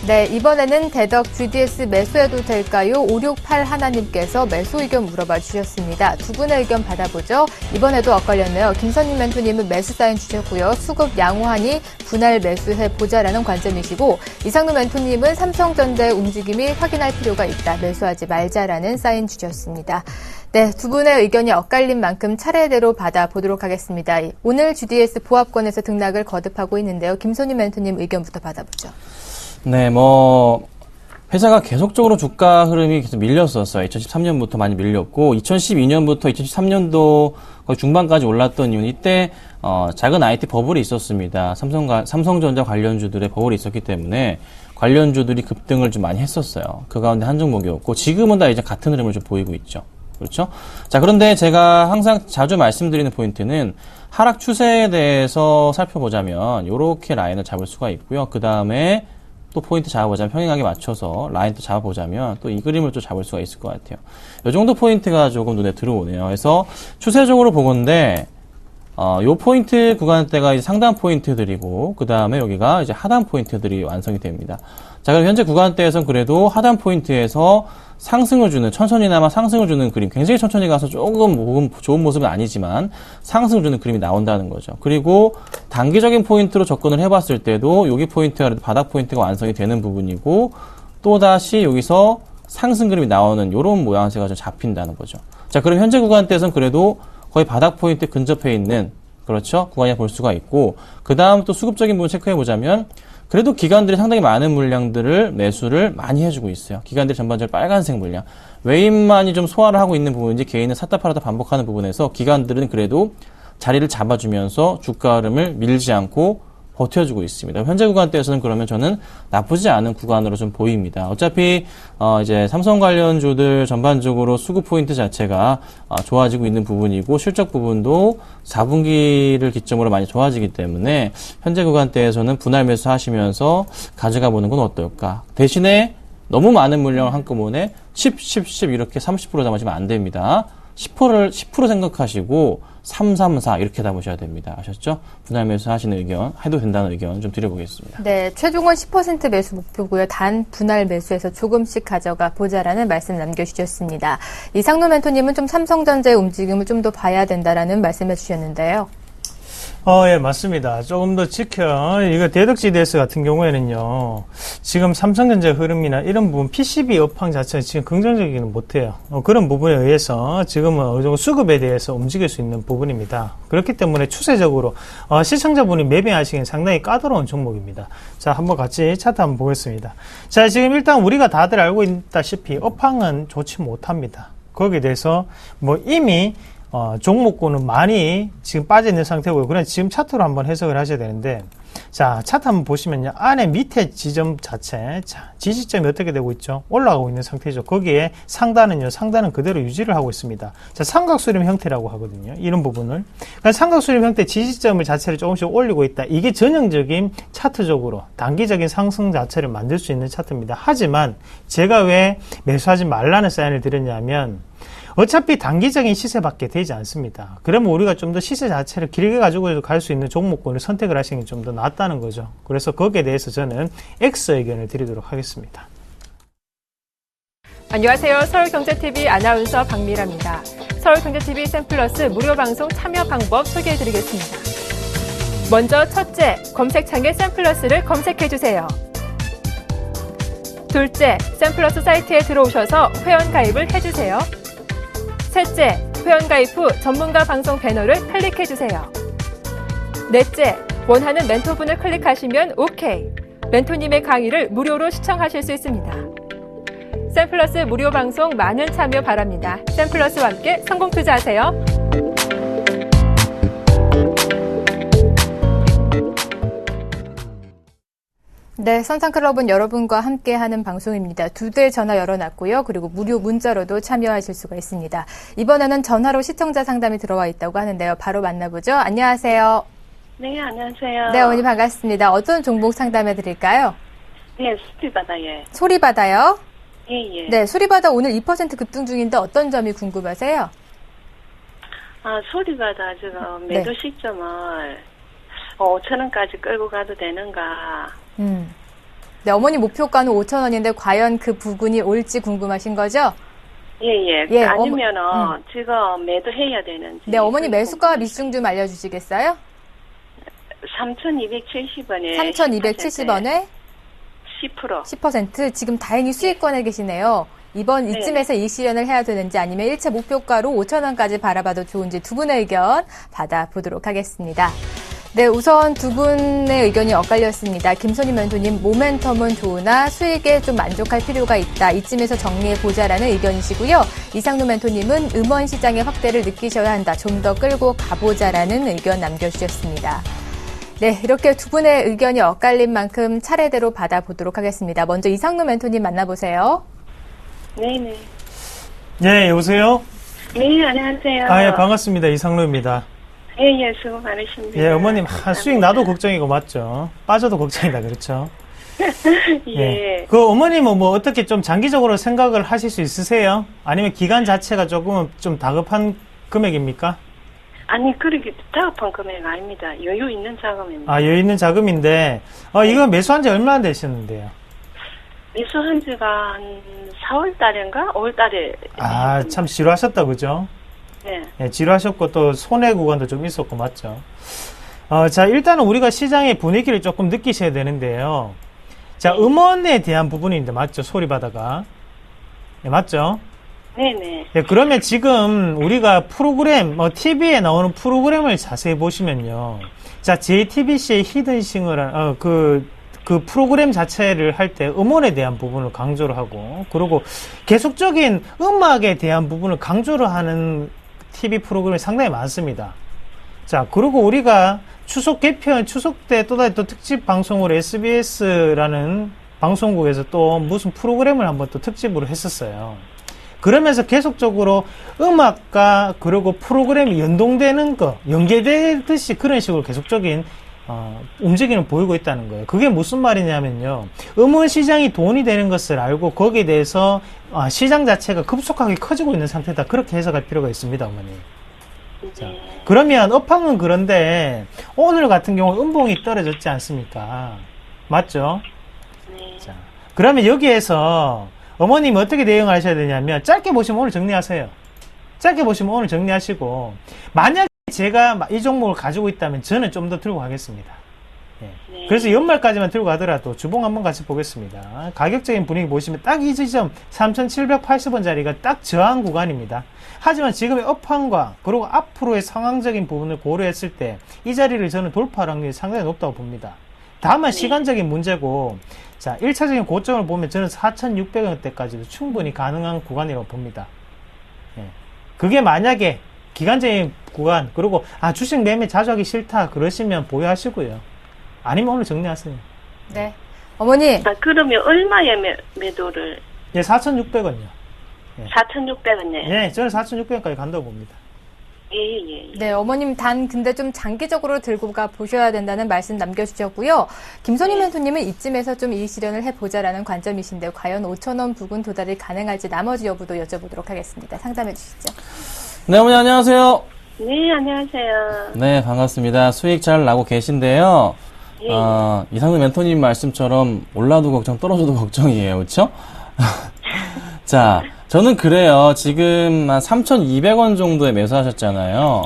네, 이번에는 대덕 GDS 매수해도 될까요? 568 하나님께서 매수 의견 물어봐 주셨습니다. 두 분의 의견 받아보죠. 이번에도 엇갈렸네요. 김선님 멘토님은 매수 사인 주셨고요. 수급 양호하니 분할 매수해 보자라는 관점이시고, 이상노 멘토님은 삼성전자의 움직임이 확인할 필요가 있다. 매수하지 말자라는 사인 주셨습니다. 네, 두 분의 의견이 엇갈린 만큼 차례대로 받아보도록 하겠습니다. 오늘 GDS 보합권에서 등락을 거듭하고 있는데요. 김선님 멘토님 의견부터 받아보죠. 네, 회사가 계속적으로 주가 흐름이 계속 밀렸었어요. 2013년부터 많이 밀렸고 2012년부터 2013년도 거의 중반까지 올랐던 이유는 이때 작은 IT 버블이 있었습니다. 삼성전자 관련주들의 버블이 있었기 때문에 관련주들이 급등을 좀 많이 했었어요. 그 가운데 한 종목이었고 지금은 다 이제 같은 흐름을 좀 보이고 있죠. 그렇죠? 자, 그런데 제가 항상 자주 말씀드리는 포인트는 하락 추세에 대해서 살펴보자면 이렇게 라인을 잡을 수가 있고요. 그 다음에 또 포인트 잡아보자면 평행하게 맞춰서 라인 또 잡아보자면 또 이 그림을 또 잡을 수가 있을 것 같아요. 이 정도 포인트가 조금 눈에 들어오네요. 그래서 추세적으로 보건데 요 포인트 구간대가 이제 상단 포인트들이고 그 다음에 여기가 이제 하단 포인트들이 완성이 됩니다. 자, 그럼 현재 구간대에서는 그래도 하단 포인트에서 상승을 주는, 천천히나마 상승을 주는 그림, 굉장히 천천히 가서 조금 좋은 모습은 아니지만 상승을 주는 그림이 나온다는 거죠. 그리고 단기적인 포인트로 접근을 해봤을 때도 여기 포인트가 바닥 포인트가 완성이 되는 부분이고 또다시 여기서 상승 그림이 나오는 이런 모양새가 좀 잡힌다는 거죠. 자, 그럼 현재 구간대에서는 그래도 거의 바닥 포인트 근접해 있는, 그렇죠? 구간이 볼 수가 있고, 그 다음 또 수급적인 부분 체크해 보자면, 그래도 기관들이 상당히 많은 물량들을 매수를 많이 해주고 있어요. 기관들이 전반적으로 빨간색 물량. 외인만이 좀 소화를 하고 있는 부분인지 개인은 샀다 팔았다 반복하는 부분에서 기관들은 그래도 자리를 잡아주면서 주가 흐름을 밀지 않고 버텨주고 있습니다. 현재 구간대에서는 그러면 저는 나쁘지 않은 구간으로 좀 보입니다. 어차피 이제 삼성 관련주들 전반적으로 수급 포인트 자체가 좋아지고 있는 부분이고 실적 부분도 4분기를 기점으로 많이 좋아지기 때문에 현재 구간대에서는 분할 매수 하시면서 가져가 보는 건 어떨까? 대신에 너무 많은 물량을 한꺼번에 10 이렇게 30% 담으시면 안 됩니다. 10% 생각하시고 334 이렇게 담으셔야 됩니다. 아셨죠? 분할 매수 하시는 의견, 해도 된다는 의견 좀 드려보겠습니다. 네, 최종은 10% 매수 목표고요. 단 분할 매수해서 조금씩 가져가 보자라는 말씀 남겨주셨습니다. 이상노 멘토님은 좀 삼성전자의 움직임을 좀 더 봐야 된다라는 말씀해 주셨는데요. 예, 맞습니다. 조금 더 이거 대덕GDS 같은 경우에는요, 지금 삼성전자 흐름이나 이런 부분, PCB 업황 자체가 지금 긍정적이기는 못해요. 그런 부분에 의해서 지금은 어느 정도 수급에 대해서 움직일 수 있는 부분입니다. 그렇기 때문에 추세적으로, 시청자분이 매매하시기엔 상당히 까다로운 종목입니다. 자, 한번 같이 차트 한번 보겠습니다. 자, 지금 일단 우리가 다들 알고 있다시피 업황은 좋지 못합니다. 거기에 대해서 이미 종목군은 많이 지금 빠져 있는 상태고요. 그래서 지금 차트로 한번 해석을 하셔야 되는데, 자, 차트 한번 보시면요. 안에 밑에 지점 자체, 자, 지지점이 어떻게 되고 있죠? 올라가고 있는 상태죠. 거기에 상단은 그대로 유지를 하고 있습니다. 자, 삼각수렴 형태라고 하거든요. 이런 부분을. 그러니까 삼각수렴 형태 지지점을 자체를 조금씩 올리고 있다. 이게 전형적인 차트적으로 단기적인 상승 자체를 만들 수 있는 차트입니다. 하지만 제가 왜 매수하지 말라는 사인을 드렸냐면, 어차피 단기적인 시세밖에 되지 않습니다. 그러면 우리가 좀 더 시세 자체를 길게 가지고 갈 수 있는 종목군을 선택을 하시는 게 좀 더 낫다는 거죠. 그래서 거기에 대해서 저는 X 의견을 드리도록 하겠습니다. 안녕하세요. 서울경제TV 아나운서 박미라입니다. 서울경제TV 샘플러스 무료 방송 참여 방법 소개해드리겠습니다. 먼저 첫째, 검색창에 샘플러스를 검색해주세요. 둘째, 샘플러스 사이트에 들어오셔서 회원 가입을 해주세요. 셋째, 회원가입 후 전문가 방송 배너를 클릭해주세요. 넷째, 원하는 멘토분을 클릭하시면 OK. 멘토님의 강의를 무료로 시청하실 수 있습니다. 샘플러스 무료 방송 많은 참여 바랍니다. 샘플러스와 함께 성공 투자하세요. 네, 선상클럽은 여러분과 함께하는 방송입니다. 2대 전화 열어놨고요. 그리고 무료 문자로도 참여하실 수가 있습니다. 이번에는 전화로 시청자 상담이 들어와 있다고 하는데요. 바로 만나보죠. 안녕하세요. 네, 안녕하세요. 네, 어머니 반갑습니다. 어떤 종목 상담해 드릴까요? 네, 소리바다요. 소리바다요? 예. 네, 소리바다 오늘 2% 급등 중인데 어떤 점이 궁금하세요? 소리바다 지금 매도 시점을 5,000원까지 끌고 가도 되는가? 네, 어머니 목표가는 5,000원인데 과연 그 부근이 올지 궁금하신 거죠? 예. 아니면은 지금 매도해야 되는지. 네, 어머니 매수가 미중 좀 알려주시겠어요? 3,270원에 3,270원에 10%. 지금 다행히 수익권에 계시네요. 이쯤에서 이 실현을 해야 되는지 아니면 일체 목표가로 5,000원까지 바라봐도 좋은지 두 분의 의견 받아보도록 하겠습니다. 네, 우선 두 분의 의견이 엇갈렸습니다. 김선희 멘토님, 모멘텀은 좋으나 수익에 좀 만족할 필요가 있다. 이쯤에서 정리해보자라는 의견이시고요. 이상루 멘토님은 음원 시장의 확대를 느끼셔야 한다. 좀 더 끌고 가보자라는 의견 남겨주셨습니다. 네, 이렇게 두 분의 의견이 엇갈린 만큼 차례대로 받아보도록 하겠습니다. 먼저 이상루 멘토님 만나보세요. 네네. 네, 여보세요? 네, 안녕하세요. 아, 예, 반갑습니다. 이상루입니다. 예, 수고 많으십니다. 예, 어머님, 수익 나도 걱정이고, 맞죠? 빠져도 걱정이다, 그렇죠? 예. 그 어머님은 뭐 어떻게 좀 장기적으로 생각을 하실 수 있으세요? 아니면 기간 자체가 조금 좀 다급한 금액입니까? 아니, 그렇게 다급한 금액 아닙니다. 여유 있는 자금입니다. 아, 여유 있는 자금인데, 이거 매수한 지 얼마나 되셨는데요? 매수한 지가 한 4월 달인가? 5월 달에. 아, 참 지루하셨다, 그죠? 네. 예, 지루하셨고 또 손해 구간도 좀 있었고, 맞죠? 자, 일단은 우리가 시장의 분위기를 조금 느끼셔야 되는데요. 자, 음원에 대한 부분인데, 맞죠? 소리바다가. 예, 맞죠? 네네. 예, 그러면 지금 우리가 프로그램, TV에 나오는 프로그램을 자세히 보시면요. 자, JTBC의 히든싱어라는, 그 프로그램 자체를 할 때 음원에 대한 부분을 강조를 하고, 그리고 계속적인 음악에 대한 부분을 강조를 하는 TV 프로그램이 상당히 많습니다. 자, 그리고 우리가 추석 개편, 추석 때 또다시 또 특집 방송으로 SBS라는 방송국에서 또 무슨 프로그램을 한번 또 특집으로 했었어요. 그러면서 계속적으로 음악과 그리고 프로그램이 연동되는 거, 연계되듯이 그런 식으로 계속적인 움직임을 보이고 있다는 거예요. 그게 무슨 말이냐면요. 음원 시장이 돈이 되는 것을 알고 거기에 대해서 시장 자체가 급속하게 커지고 있는 상태다. 그렇게 해석할 필요가 있습니다, 어머니. 자, 그러면 업황은 그런데 오늘 같은 경우 음봉이 떨어졌지 않습니까? 맞죠? 네. 자, 그러면 여기에서 어머님이 어떻게 대응하셔야 되냐면 짧게 보시면 오늘 정리하세요. 짧게 보시면 오늘 정리하시고 만약에 제가 이 종목을 가지고 있다면 저는 좀 더 들고 가겠습니다. 예. 네. 그래서 연말까지만 들고 가더라도 주봉 한번 같이 보겠습니다. 가격적인 분위기 보시면 딱 이 지점 3,780원짜리가 딱 저항 구간입니다. 하지만 지금의 업황과 그리고 앞으로의 상황적인 부분을 고려했을 때 이 자리를 저는 돌파할 확률이 상당히 높다고 봅니다. 다만 시간적인 문제고, 자, 1차적인 고점을 보면 저는 4,600원대까지도 충분히 가능한 구간이라고 봅니다. 예. 그게 만약에 기간적인 구간, 그리고 주식 매매 자주 하기 싫다 그러시면 보유하시고요. 아니면 오늘 정리하세요. 네. 어머니. 그러면 얼마에 매도를? 예, 4,600원요. 4,600원이요? 예, 저는 4,600원까지 간다고 봅니다. 예. 네, 어머님 근데 좀 장기적으로 들고 가 보셔야 된다는 말씀 남겨주셨고요. 김선희 멘토님은 이쯤에서 좀 이익 실현을 해보자라는 관점이신데 과연 5,000원 부근 도달이 가능할지 나머지 여부도 여쭤보도록 하겠습니다. 상담해 주시죠. 네, 어머니 안녕하세요. 네, 안녕하세요. 네, 반갑습니다. 수익 잘 나고 계신데요. 예. 이상루 멘토님 말씀처럼 올라도 걱정, 떨어져도 걱정이에요. 그렇죠? 자, 저는 그래요. 지금 한 3,200원 정도에 매수하셨잖아요.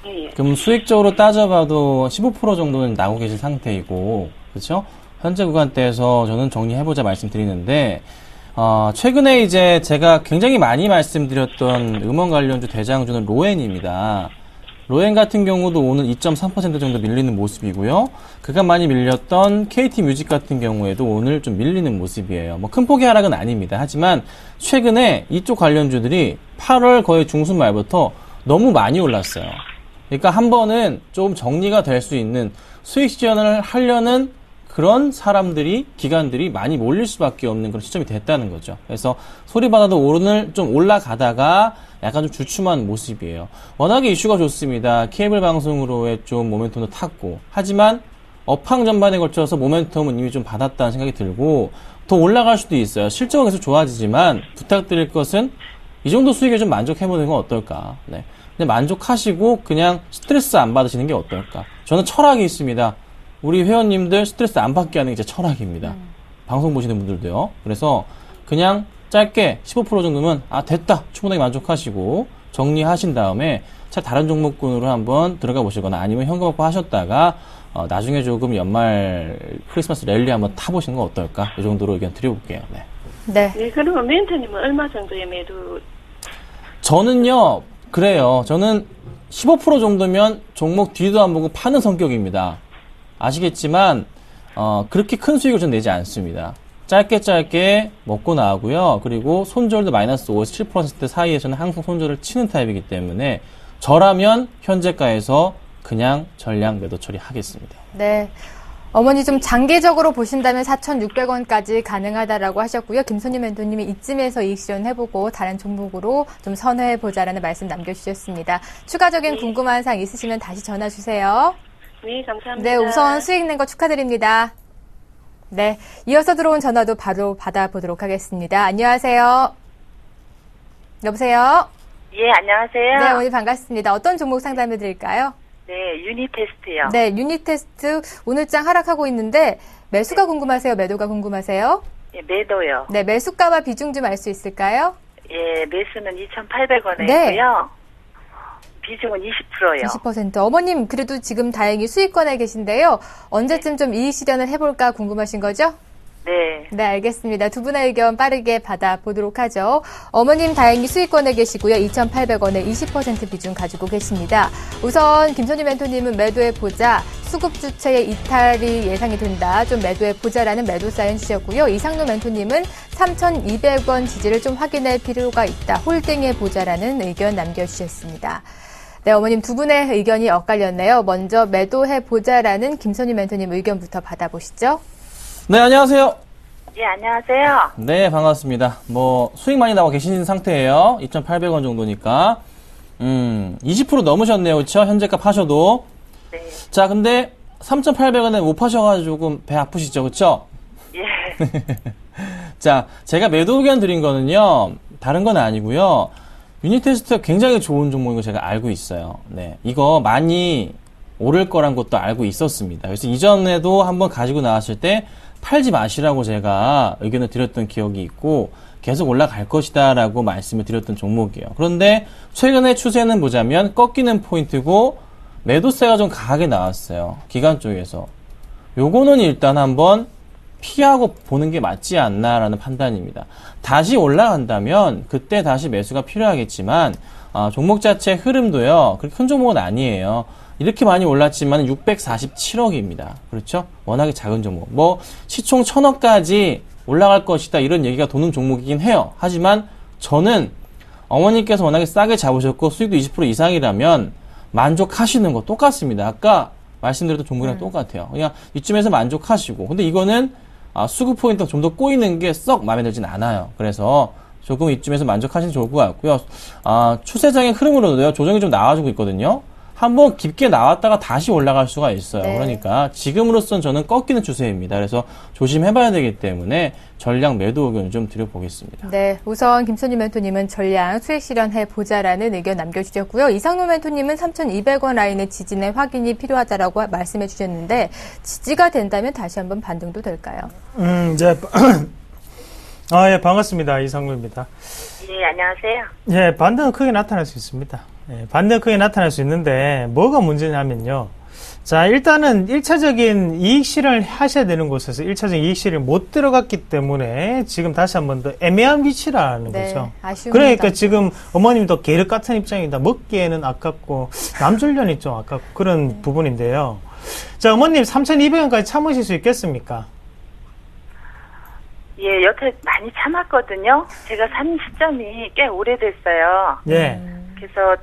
예. 그럼 수익적으로 따져봐도 15% 정도는 나고 계신 상태이고, 그렇죠? 현재 구간대에서 저는 정리해보자 말씀드리는데, 최근에 이제 제가 굉장히 많이 말씀드렸던 음원 관련주 대장주는 로엔입니다. 로엔 같은 경우도 오늘 2.3% 정도 밀리는 모습이고요. 그간 많이 밀렸던 KT 뮤직 같은 경우에도 오늘 좀 밀리는 모습이에요. 뭐 큰 폭의 하락은 아닙니다. 하지만 최근에 이쪽 관련주들이 8월 거의 중순 말부터 너무 많이 올랐어요. 그러니까 한 번은 좀 정리가 될 수 있는 수익 실현을 하려는 그런 사람들이, 기관들이 많이 몰릴 수밖에 없는 그런 시점이 됐다는 거죠. 그래서 소리바다도 오늘 좀 올라가다가 약간 좀 주춤한 모습이에요. 워낙에 이슈가 좋습니다. 케이블 방송으로의 좀 모멘텀도 탔고, 하지만 업황 전반에 걸쳐서 모멘텀은 이미 좀 받았다는 생각이 들고 더 올라갈 수도 있어요. 실적은 계속 좋아지지만 부탁드릴 것은 이 정도 수익에 좀 만족해보는 건 어떨까. 네. 근데 만족하시고 그냥 스트레스 안 받으시는 게 어떨까. 저는 철학이 있습니다. 우리 회원님들 스트레스 안 받게 하는 게 제 철학입니다. 방송 보시는 분들도요. 그래서 그냥 짧게 15% 정도면 됐다 충분하게 만족하시고 정리하신 다음에 차 다른 종목군으로 한번 들어가 보시거나 아니면 현금 확보 하셨다가 나중에 조금 연말 크리스마스 랠리 한번 타보시는 건 어떨까, 이 정도로 의견 드려볼게요. 네. 네, 그러면 멘토님은 얼마 정도의 매도? 저는요, 그래요. 저는 15% 정도면 종목 뒤도 안 보고 파는 성격입니다. 아시겠지만 그렇게 큰 수익을 좀 내지 않습니다. 짧게 먹고 나가고요. 그리고 손절도 마이너스 5에서 7% 사이에 는 항상 손절을 치는 타입이기 때문에 저라면 현재가에서 그냥 전량 매도 처리하겠습니다. 네. 어머니 좀 장기적으로 보신다면 4,600원까지 가능하다라고 하셨고요. 김선희 멘토님이 이쯤에서 이익 실현해보고 다른 종목으로 좀 선회해보자라는 말씀 남겨주셨습니다. 추가적인 궁금한 사항 있으시면 다시 전화 주세요. 네, 감사합니다. 네, 우선 수익 낸 거 축하드립니다. 네, 이어서 들어온 전화도 바로 받아보도록 하겠습니다. 안녕하세요. 여보세요? 예, 안녕하세요. 네, 어머니 반갑습니다. 어떤 종목 상담해 드릴까요? 네, 유닛 테스트요. 네, 유닛 테스트 오늘장 하락하고 있는데 매수가 궁금하세요? 매도가 궁금하세요? 예, 매도요. 네, 매수가와 비중 좀 알 수 있을까요? 예, 매수는 2,800원에 네. 있고요. 비중은 20%요. 20%. 어머님 그래도 지금 다행히 수익권에 계신데요. 언제쯤 좀 이익 실현을 해볼까 궁금하신 거죠? 네. 네, 알겠습니다. 두 분의 의견 빠르게 받아보도록 하죠. 어머님 다행히 수익권에 계시고요. 2,800원에 20% 비중 가지고 계십니다. 우선 김선희 멘토님은 매도해보자. 수급 주체의 이탈이 예상이 된다. 좀 매도해보자라는 매도 사인 주셨고요. 이상로 멘토님은 3,200원 지지를 좀 확인할 필요가 있다. 홀딩해보자라는 의견 남겨주셨습니다. 네, 어머님 두 분의 의견이 엇갈렸네요. 먼저 매도해보자라는 김선희 멘토님 의견부터 받아보시죠. 네, 안녕하세요. 예, 안녕하세요. 네, 반갑습니다. 수익 많이 나와 계신 상태예요. 2,800원 정도니까. 20% 넘으셨네요. 그쵸? 현재값 하셔도. 네. 자, 근데 3,800원에 못 파셔가지고 배 아프시죠? 그쵸? 예. 자, 제가 매도 의견 드린 거는요, 다른 건 아니고요. 유닛 테스트가 굉장히 좋은 종목인 거 제가 알고 있어요. 네. 이거 많이 오를 거란 것도 알고 있었습니다. 그래서 이전에도 한번 가지고 나왔을 때 팔지 마시라고 제가 의견을 드렸던 기억이 있고 계속 올라갈 것이다 라고 말씀을 드렸던 종목이에요. 그런데 최근의 추세는 보자면 꺾이는 포인트고 매도세가 좀 강하게 나왔어요. 기관 쪽에서. 요거는 일단 한번 피하고 보는 게 맞지 않나라는 판단입니다. 다시 올라간다면 그때 다시 매수가 필요하겠지만 종목 자체 흐름도요. 그렇게 큰 종목은 아니에요. 이렇게 많이 올랐지만 647억입니다. 그렇죠? 워낙에 작은 종목. 시총 1000억까지 올라갈 것이다. 이런 얘기가 도는 종목이긴 해요. 하지만 저는 어머니께서 워낙에 싸게 잡으셨고 수익도 20% 이상이라면 만족하시는 거 똑같습니다. 아까 말씀드렸던 종목이랑 똑같아요. 그냥 이쯤에서 만족하시고. 근데 이거는 수급 포인트가 좀 더 꼬이는 게 썩 마음에 들진 않아요. 그래서 조금 이쯤에서 만족하시는 게 좋을 것 같고요. 추세적인 흐름으로도요. 조정이 좀 나와주고 있거든요. 한번 깊게 나왔다가 다시 올라갈 수가 있어요. 네. 그러니까 지금으로선 저는 꺾이는 추세입니다. 그래서 조심해봐야 되기 때문에 전량 매도 의견을 좀 드려보겠습니다. 네, 우선 김선희 멘토님은 전량 수익 실현해보자라는 의견 남겨주셨고요. 이상로 멘토님은 3,200원 라인의 지지내 확인이 필요하다라고 말씀해 주셨는데 지지가 된다면 다시 한번 반등도 될까요? 이제 예, 반갑습니다. 이상로입니다. 예, 안녕하세요. 예, 반등은 크게 나타날 수 있습니다. 예, 반등은 크게 나타날 수 있는데 뭐가 문제냐면요. 자, 일단은 1차적인 이익 실현을 하셔야 되는 곳에서 1차적인 이익 실현이 못 들어갔기 때문에 지금 다시 한 번 더 애매한 위치라는 네, 거죠. 아쉬움이 그러니까 많다. 지금 어머님도 계륵 같은 입장입니다. 먹기에는 아깝고 남줄련이 좀 아깝고 그런 부분인데요. 자, 어머님 3,200원까지 참으실 수 있겠습니까? 예, 여태 많이 참았거든요. 제가 산 시점이 꽤 오래됐어요. 예. 그래서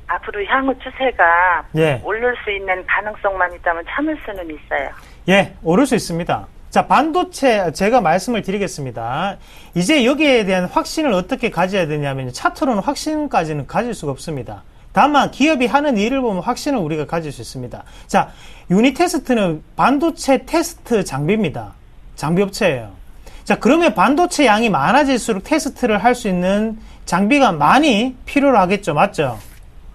앞으로 향후 추세가 예. 오를 수 있는 가능성만 있다면 참을 수는 있어요. 예, 오를 수 있습니다. 자, 반도체 제가 말씀을 드리겠습니다. 이제 여기에 대한 확신을 어떻게 가져야 되냐면 차트로는 확신까지는 가질 수가 없습니다. 다만 기업이 하는 일을 보면 확신을 우리가 가질 수 있습니다. 자, 유닛 테스트는 반도체 테스트 장비입니다. 장비 업체예요. 자, 그러면 반도체 양이 많아질수록 테스트를 할 수 있는 장비가 많이 필요로 하겠죠. 맞죠?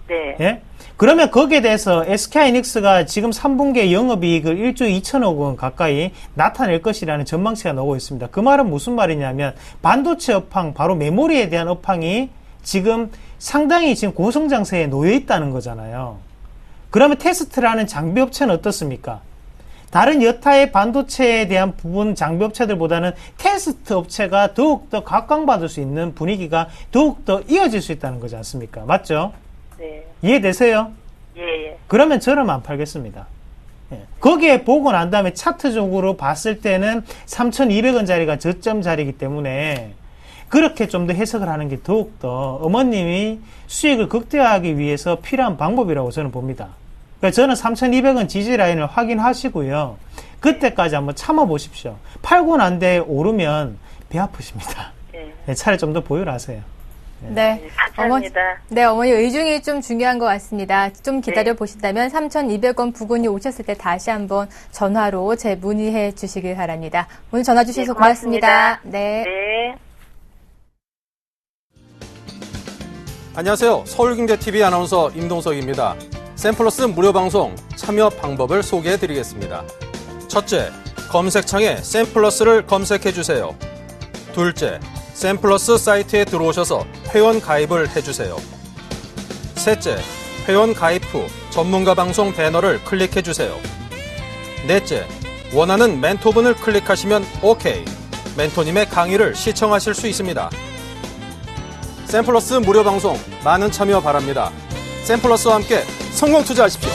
네. 예? 그러면 거기에 대해서 SK하이닉스가 지금 3분기에 영업이익을 1조 2천억 원 가까이 나타낼 것이라는 전망치가 나오고 있습니다. 그 말은 무슨 말이냐면 반도체 업황, 바로 메모리에 대한 업황이 지금 상당히 지금 고성장세에 놓여 있다는 거잖아요. 그러면 테스트를 하는 장비 업체는 어떻습니까? 다른 여타의 반도체에 대한 부분 장비 업체들보다는 테스트 업체가 더욱더 각광받을 수 있는 분위기가 더욱더 이어질 수 있다는 거지 않습니까? 맞죠? 네. 이해되세요? 예. 그러면 저는 안 팔겠습니다. 예. 거기에 보고 난 다음에 차트적으로 봤을 때는 3,200원짜리가 저점 자리이기 때문에 그렇게 좀 더 해석을 하는 게 더욱더 어머님이 수익을 극대화하기 위해서 필요한 방법이라고 저는 봅니다. 그러니까 저는 3,200원 지지 라인을 확인하시고요. 그때까지 한번 참아보십시오. 팔고 난 뒤에 오르면 배 아프십니다. 네, 차라리 좀 더 보유를 하세요. 네. 감사합니다. 어머니 의중이 좀 중요한 것 같습니다. 좀 기다려 보신다면 3,200원 부근이 오셨을 때 다시 한번 전화로 문의해 주시길 바랍니다. 오늘 전화 주셔서 고맙습니다. 네. 안녕하세요. 서울경제TV 아나운서 임동석입니다. 샘플러스 무료 방송 참여 방법을 소개해 드리겠습니다. 첫째, 검색창에 샘플러스를 검색해 주세요. 둘째, 샘플러스 사이트에 들어오셔서 회원 가입을 해주세요. 셋째, 회원 가입 후 전문가 방송 배너를 클릭해 주세요. 넷째, 원하는 멘토분을 클릭하시면 OK. 멘토님의 강의를 시청하실 수 있습니다. 샘플러스 무료 방송 많은 참여 바랍니다. 샘플러스와 함께 성공 투자하십시오.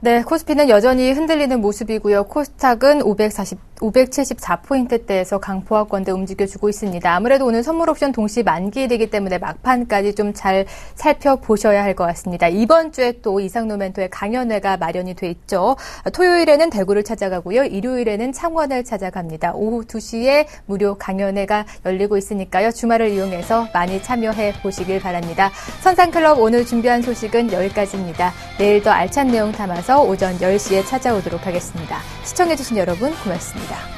네, 코스피는 여전히 흔들리는 모습이고요. 코스닥은 574포인트대에서 강보합권대 움직여주고 있습니다. 아무래도 오늘 선물 옵션 동시 만기일이기 때문에 막판까지 좀 잘 살펴보셔야 할 것 같습니다. 이번 주에 또 이상로 멘토의 강연회가 마련이 돼 있죠. 토요일에는 대구를 찾아가고요. 일요일에는 창원을 찾아갑니다. 오후 2시에 무료 강연회가 열리고 있으니까요. 주말을 이용해서 많이 참여해 보시길 바랍니다. 선상클럽 오늘 준비한 소식은 여기까지입니다. 내일 더 알찬 내용 담아서 오전 10시에 찾아오도록 하겠습니다. 시청해주신 여러분 고맙습니다.